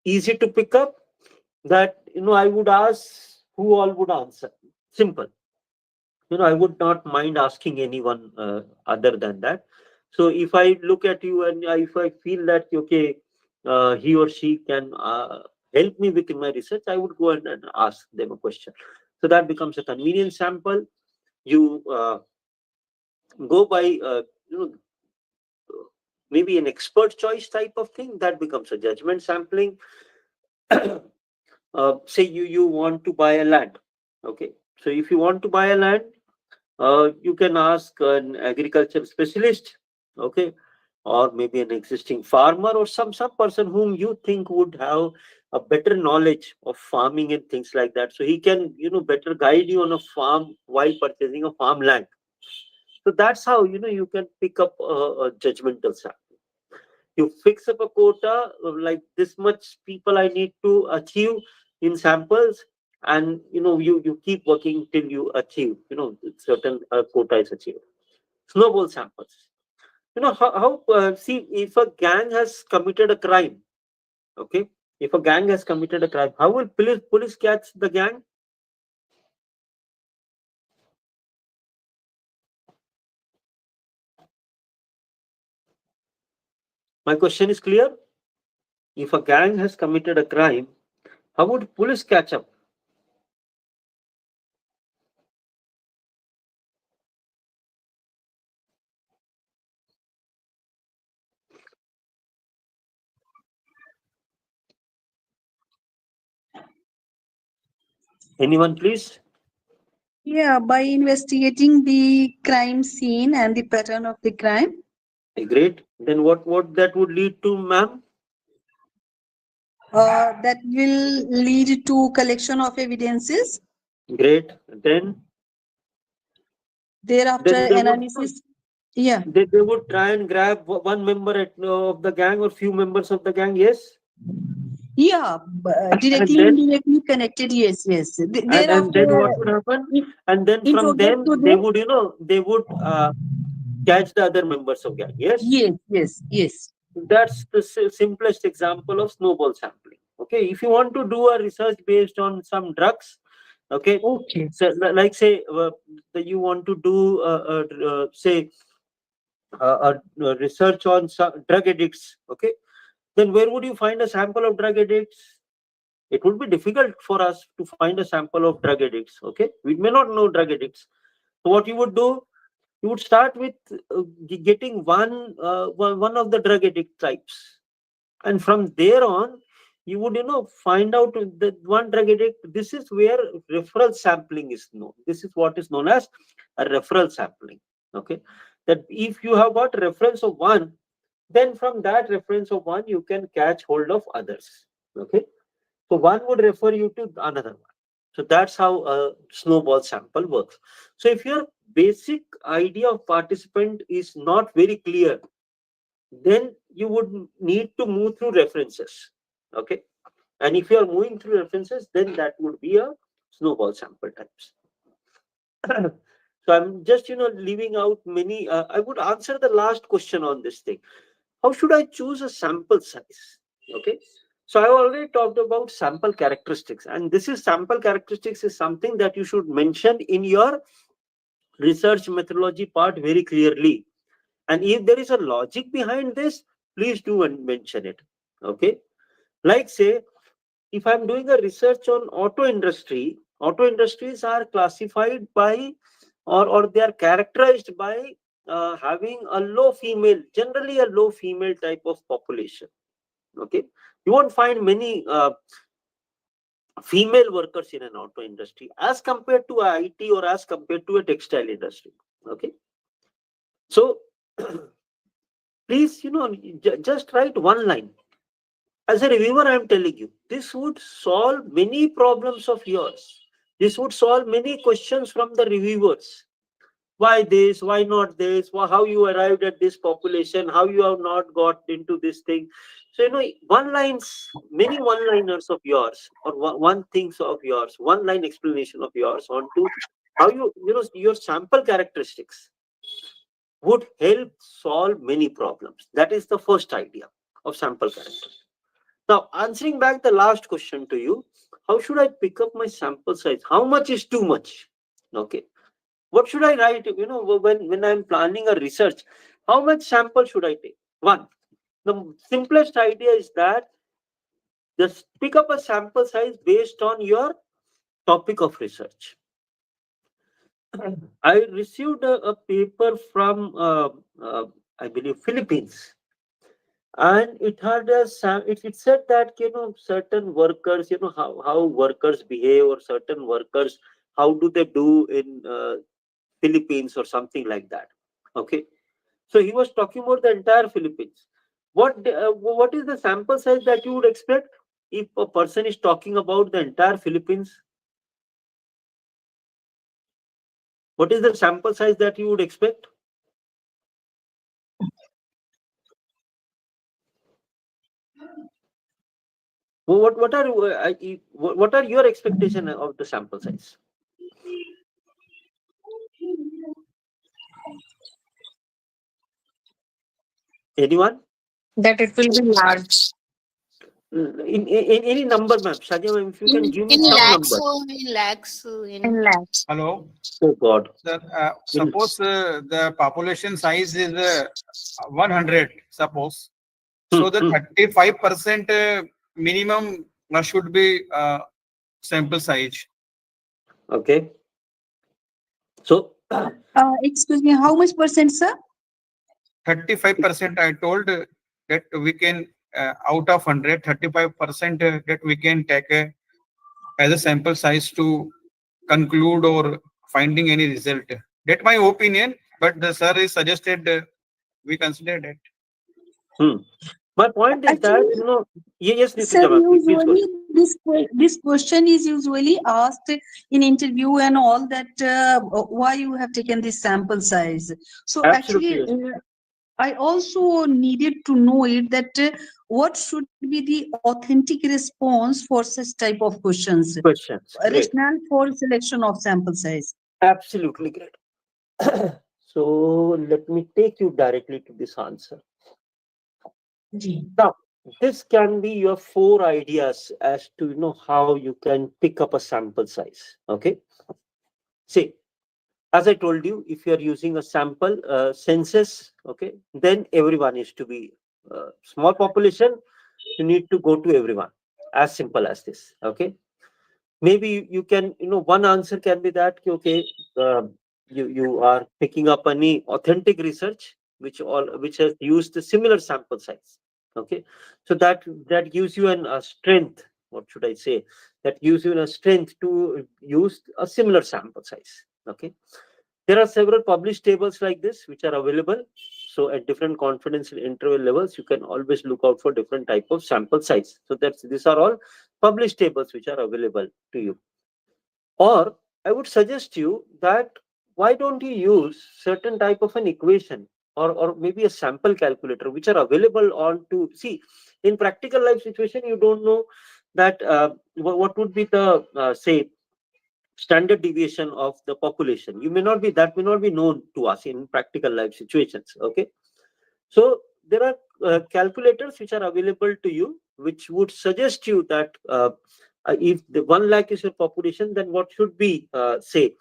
easy to pick up, that, I would ask who all would answer. Simple. I would not mind asking anyone other than that. So if I look at you and if I feel that, okay, he or she can help me with my research, I would go and ask them a question. So that becomes a convenient sample. You go by, maybe an expert choice type of thing, that becomes a judgment sampling. Say you want to buy a land. Okay. So if you want to buy a land, you can ask an agriculture specialist. Okay. Or maybe an existing farmer, or some person whom you think would have a better knowledge of farming and things like that, so he can, better guide you on a farm while purchasing a farmland. So that's how, you can pick up a judgmental sample. You fix up a quota of like this much people I need to achieve in samples, and you keep working till you achieve, certain quota is achieved. Snowball samples. How see, if a gang has committed a crime, okay, if a gang has committed a crime, how will police catch the gang? My question is clear. If a gang has committed a crime, how would police catch up? Anyone, please? Yeah, by investigating the crime scene and the pattern of the crime. Great. Then what that would lead to, ma'am? That will lead to collection of evidences. Great. Then Thereafter, they would, analysis. Yeah. they would try and grab one member of the gang, or few members of the gang. Yes. Yeah, And directly, then indirectly connected. Yes, yes. and then Thereafter, what would happen? if And then from introgate them to they them. would, catch the other members of gang. Yes. Yes, yes, yes. That's the simplest example of snowball sampling. Okay. If you want to do a research based on some drugs, okay, Okay. so like say, that you want to do say a research on some drug addicts. Okay. Then where would you find a sample of drug addicts? It would be difficult for us to find a sample of drug addicts. Okay. We may not know drug addicts. So what you would do, you would start with getting one of the drug addict types, and from there on you would find out that one drug addict. This is where referral sampling is known. This is what is known as a referral sampling. Okay, that if you have got reference of one, then from that reference of one you can catch hold of others. Okay, so one would refer you to another one. So that's how a snowball sample works. So if your basic idea of participant is not very clear, then you would need to move through references. Okay, and if you are moving through references, then that would be a snowball sample types. So I'm just leaving out many. I would answer the last question on this thing. How should I choose a sample size? Okay, so I already talked about sample characteristics, and this is sample characteristics is something that you should mention in your research methodology part very clearly. And if there is a logic behind this, please do mention it. Okay, like say, if I'm doing a research on auto industries are classified by, or they are characterized by having a low female, generally a low female type of population. Okay, you won't find many female workers in an auto industry as compared to a IT or as compared to a textile industry. Okay, so please, just write one line. As a reviewer, I am telling you, this would solve many problems of yours. This would solve many questions from the reviewers. Why this? Why not this? How you arrived at this population? How you have not got into this thing? So, one lines, many one-liners of yours, or one things of yours, one line explanation of yours onto how your sample characteristics would help solve many problems. That is the first idea of sample characteristics. Now, answering back the last question to you, how should I pick up my sample size? How much is too much? Okay. What should I write? When I'm planning a research, how much sample should I take? One. The simplest idea is that just pick up a sample size based on your topic of research. I received a paper from, I believe, Philippines, and it had it said that certain workers, how workers behave, or certain workers, how do they do in Philippines or something like that. Okay, so he was talking about the entire Philippines. What is the sample size that you would expect if a person is talking about the entire Philippines? What is the sample size that you would expect? What are your expectation of the sample size? Anyone? That it will be large. In any number, ma'am. Shadia ma'am, if you can give me In some lakhs, number. in lakhs, In lakhs. Hello, Oh God. sir. Suppose the population size is 100. Suppose so, the 35% minimum should be sample size. Okay. So Excuse me, how much percent, sir? 35% I told that we can out of 100, 35% that we can take as a sample size to conclude or finding any result. That my opinion, but the sir is suggested we consider that. my point is that Actually, yes, sir, Nitija ma'am, please go usually ahead. this question is usually asked in interview and all that why you have taken this sample size. So Absolutely actually, yes. I also needed to know it that what should be the authentic response for such type of questions, Questions. Great. rationale for selection of sample size. Absolutely great. So let me take you directly to this answer. Now, this can be your 4 ideas as to how you can pick up a sample size. Okay. See, as I told you, if you are using a sample census, okay, then everyone is to be small population. You need to go to everyone. As simple as this. Okay. Maybe you can, one answer can be that okay, you are picking up any authentic research which has used a similar sample size. Okay, so that gives you a strength. What should I say? That gives you a strength to use a similar sample size. Okay, there are several published tables like this which are available. So at different confidence interval levels, you can always look out for different type of sample size. So these are all published tables which are available to you. Or I would suggest you that why don't you use certain type of an equation, or maybe a sample calculator which are available on to see in practical life situation. You don't know that what would be the say standard deviation of the population. You may not be that may not be known to us in practical life situations. Okay, so there are calculators which are available to you, which would suggest you that if the 1 lakh is your population, then what should be say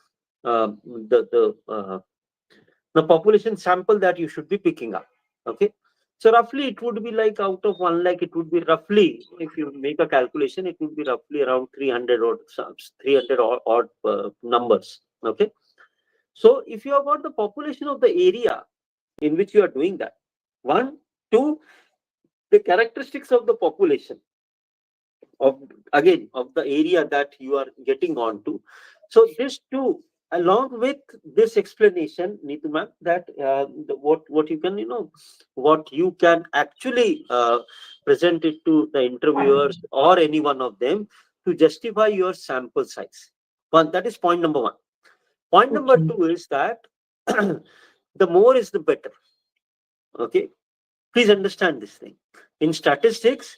the population sample that you should be picking up. Okay, so roughly it would be like out of 1 lakh, it would be roughly, if you make a calculation, it would be roughly around 300 or 300 odd numbers. Okay, so if you have got the population of the area in which you are doing that, one, two, the characteristics of the population of again of the area that you are getting onto. So this two, along with this explanation, Neetu ma'am, that what you can what you can actually present it to the interviewers or any one of them to justify your sample size. One, that is point number one. Point number Okay. two is that the more is the better. Okay, please understand this thing. In statistics,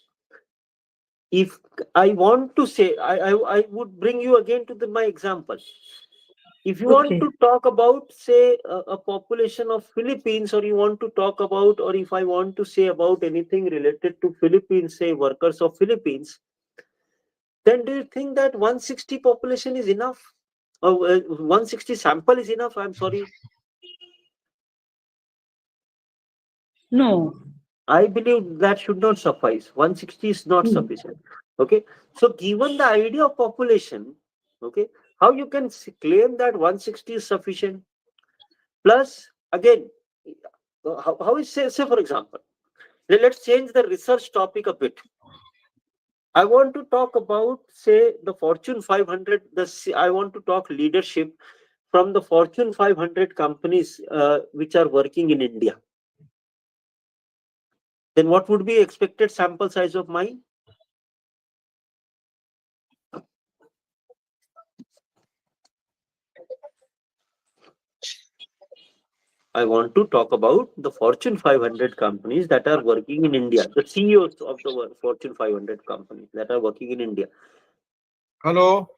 if I want to say, I would bring you again to my example. If you want Okay. to talk about, say, a population of Philippines, or you want to talk about, or if I want to say about anything related to Philippines, say workers of Philippines, then do you think that 160 population is enough? Or 160 sample is enough? I'm sorry. No. I believe that should not suffice. 160 is not Hmm. sufficient. Okay. So given the idea of population, okay, how you can claim that 160 is sufficient? Plus, again, how is say for example, let's change the research topic a bit. I want to talk about, say, the Fortune 500. I want to talk leadership from the Fortune 500 companies which are working in India. Then what would be expected sample size of mine? I want to talk about the Fortune 500 companies that are working in India, the CEOs of the Fortune 500 companies that are working in India. Hello.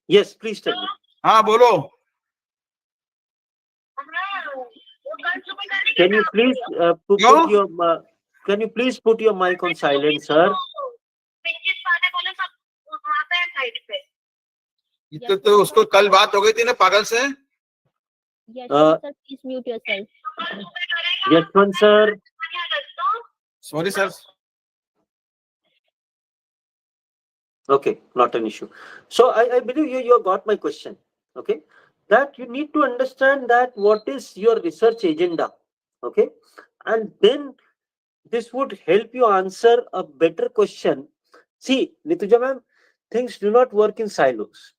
Yes, please tell me. हाँ बोलो. Can you please क्यों? can you please put your mic on silent, sir? ये तो उसको कल बात हो गई थी ना पागल से. Uh, sir, please mute yourself. yes, one, sir. Sorry sir. Okay, not an issue. So I believe you got my question. Okay, that you need to understand that what is your research agenda. Okay, and then this would help you answer a better question. See, Nituja ma'am, things do not work in silos.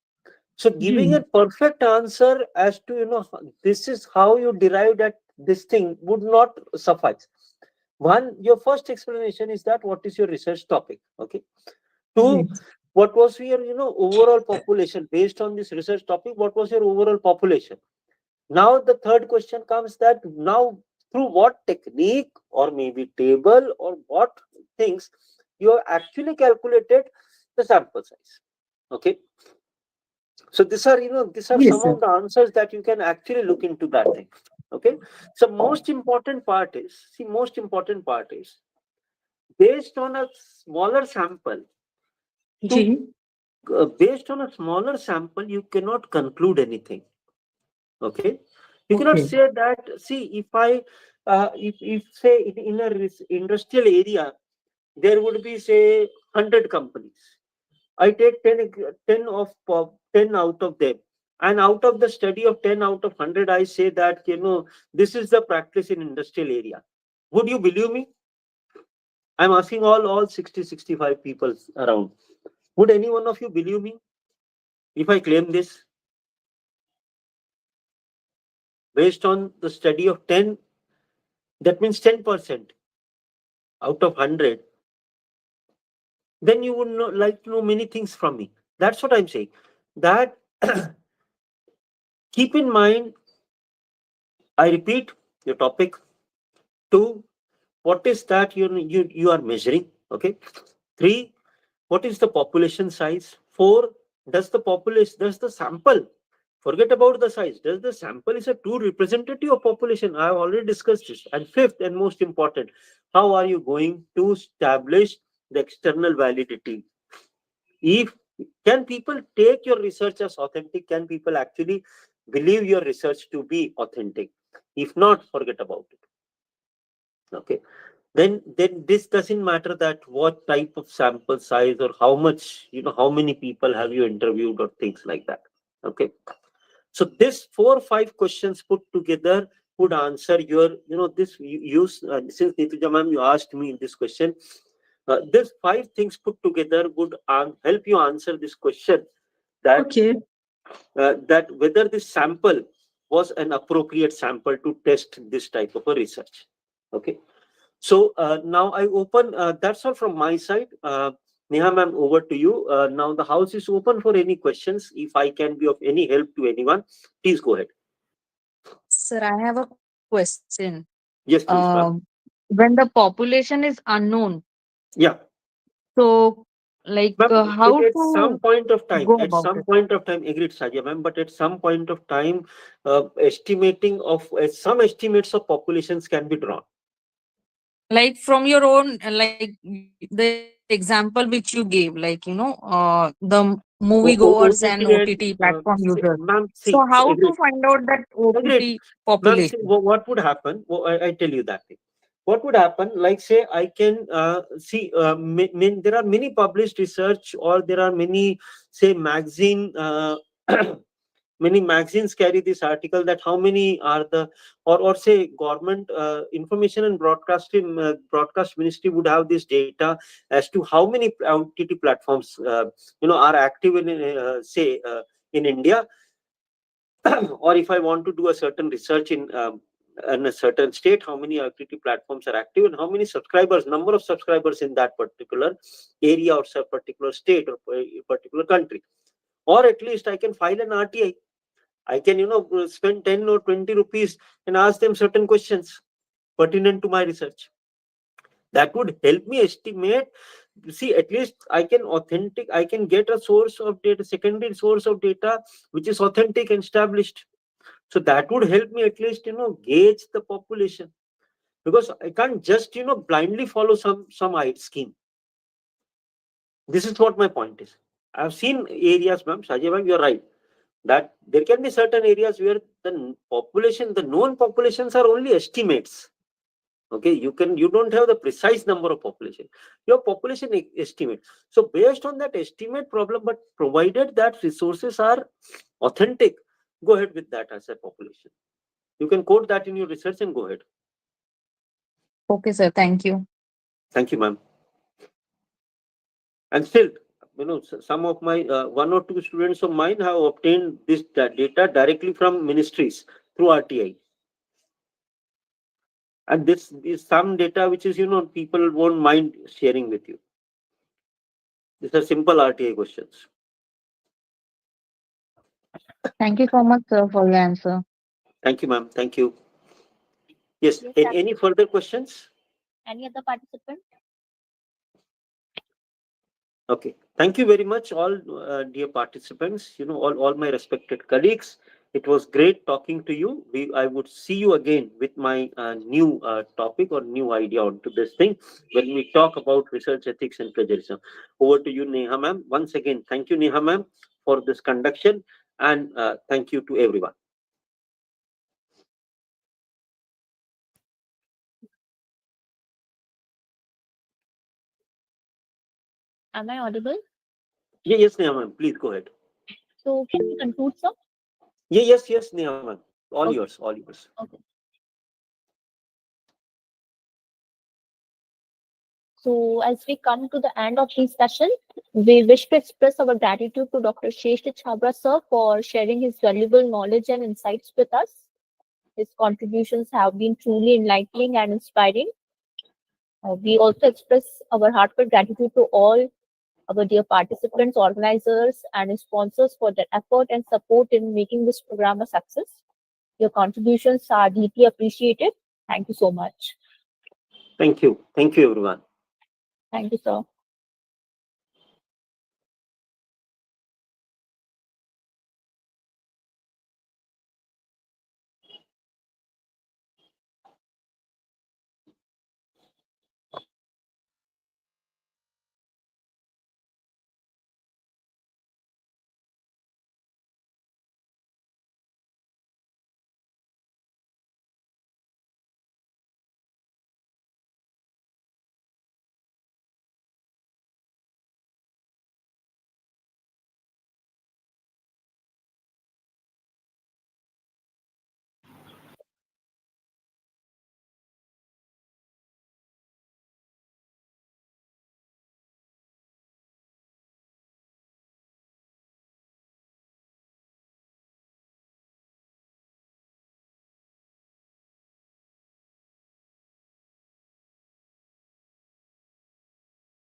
So giving Hmm. a perfect answer as to this is how you derived at this thing would not suffice. One, your first explanation is that what is your research topic. Okay. Two, Yes. what was your overall population based on this research topic? What was your overall population? Now the third question comes that now through what technique or maybe table or what things you have actually calculated the sample size. Okay. So these are Yes, some sir. of the answers that you can actually look into that thing. Okay. So most important part is based on a smaller sample to Ji. based on a smaller sample you cannot conclude anything. Okay, you cannot Okay. say that. See, if say in a industrial area there would be say 100 companies. I take 10 out of them, and out of the study of 10 out of 100 I say that this is the practice in industrial area. Would you believe me? I'm asking all 60, 65 people around. Would any one of you believe me if I claim this? Based on the study of 10, that means 10% out of 100, then you would like to know many things from me. That's what I'm saying. That keep in mind, I repeat your topic. Two, what is that you are measuring? Okay. Three, what is the population size? Four, does the sample, forget about the size, does the sample is a true representative of population? I have already discussed this. And fifth and most important, how are you going to establish the external validity? If can people take your research as authentic? Can people actually believe your research to be authentic? If not, forget about it. Okay. Then this doesn't matter that what type of sample size or how much, how many people have you interviewed or things like that. Okay. So this 4 or 5 questions put together would answer your, this use, since Nituja ma'am, you asked me this question, this 5 things put together would help you answer this question, that Okay. that whether this sample was an appropriate sample to test this type of a research. Okay. So now I open, that's all from my side. Neha ma'am, over to you. Now the house is open for any questions. If I can be of any help to anyone, please go ahead. Sir, I have a question. Yes, please, ma'am. When the population is unknown, Yeah, so like ma'am, how at some to point of time, go about it? agreed, Sadia ma'am, but at some point of time, estimating of some estimates of populations can be drawn. Like from your own, like the example which you gave, like the moviegoers and OTT platform users. Ma'am, So see, how to agreed. find out that Agreed. OTT Ma'am, see, population? what would happen? I tell you that thing. What would happen? Like, say, I can see, there are many published research, or there are many, say, magazine, many magazines carry this article that how many are the, or say, government information and broadcast ministry would have this data as to how many OTT platforms, are active in, say, in India. Or if I want to do a certain research in a certain state, how many OTT platforms are active and how many subscribers, number of subscribers in that particular area or some particular state or a particular country. Or at least I can file an RTI. I can, spend 10 or 20 rupees and ask them certain questions pertinent to my research. That would help me estimate. See, at least I can get a source of data, secondary source of data, which is authentic and established. So that would help me at least, gauge the population, because I can't just, blindly follow some scheme. This is what my point is. I've seen areas, ma'am, Sajay ma'am, you're right, that there can be certain areas where the known populations are only estimates. Okay, you don't have the precise number of population. Your population estimate. So based on that estimate problem, but provided that resources are authentic, go ahead with that as a population. You can quote that in your research and go ahead. Okay, sir. Thank you. Thank you, ma'am. And still, some of my 1 or 2 students of mine have obtained this data directly from ministries through RTI. And this is some data which is, people won't mind sharing with you. These are simple RTI questions. Thank you so much, sir, for your answer. Thank you, ma'am. Thank you. Yes. Yes, Any further questions? any other participant? Okay. Thank you very much, all dear participants. All my respected colleagues. It was great talking to you. I would see you again with my new topic or new idea onto this thing when we talk about research ethics and plagiarism. Over to you, Neha ma'am. Once again, thank you, Neha ma'am, for this conduction, and thank you to everyone. Am I audible? Yes, Neha ma'am. Please go ahead. So can we conclude, sir? Yes, Neha ma'am. All Okay. yours, all yours. Okay. So as we come to the end of this session, we wish to express our gratitude to Dr. Shesht Chhabra sir for sharing his valuable knowledge and insights with us. His contributions have been truly enlightening and inspiring. We also express our heartfelt gratitude to all our dear participants, organizers, and sponsors for their effort and support in making this program a success. Your contributions are deeply appreciated. Thank you so much. Thank you. Thank you, everyone. Thank you, sir.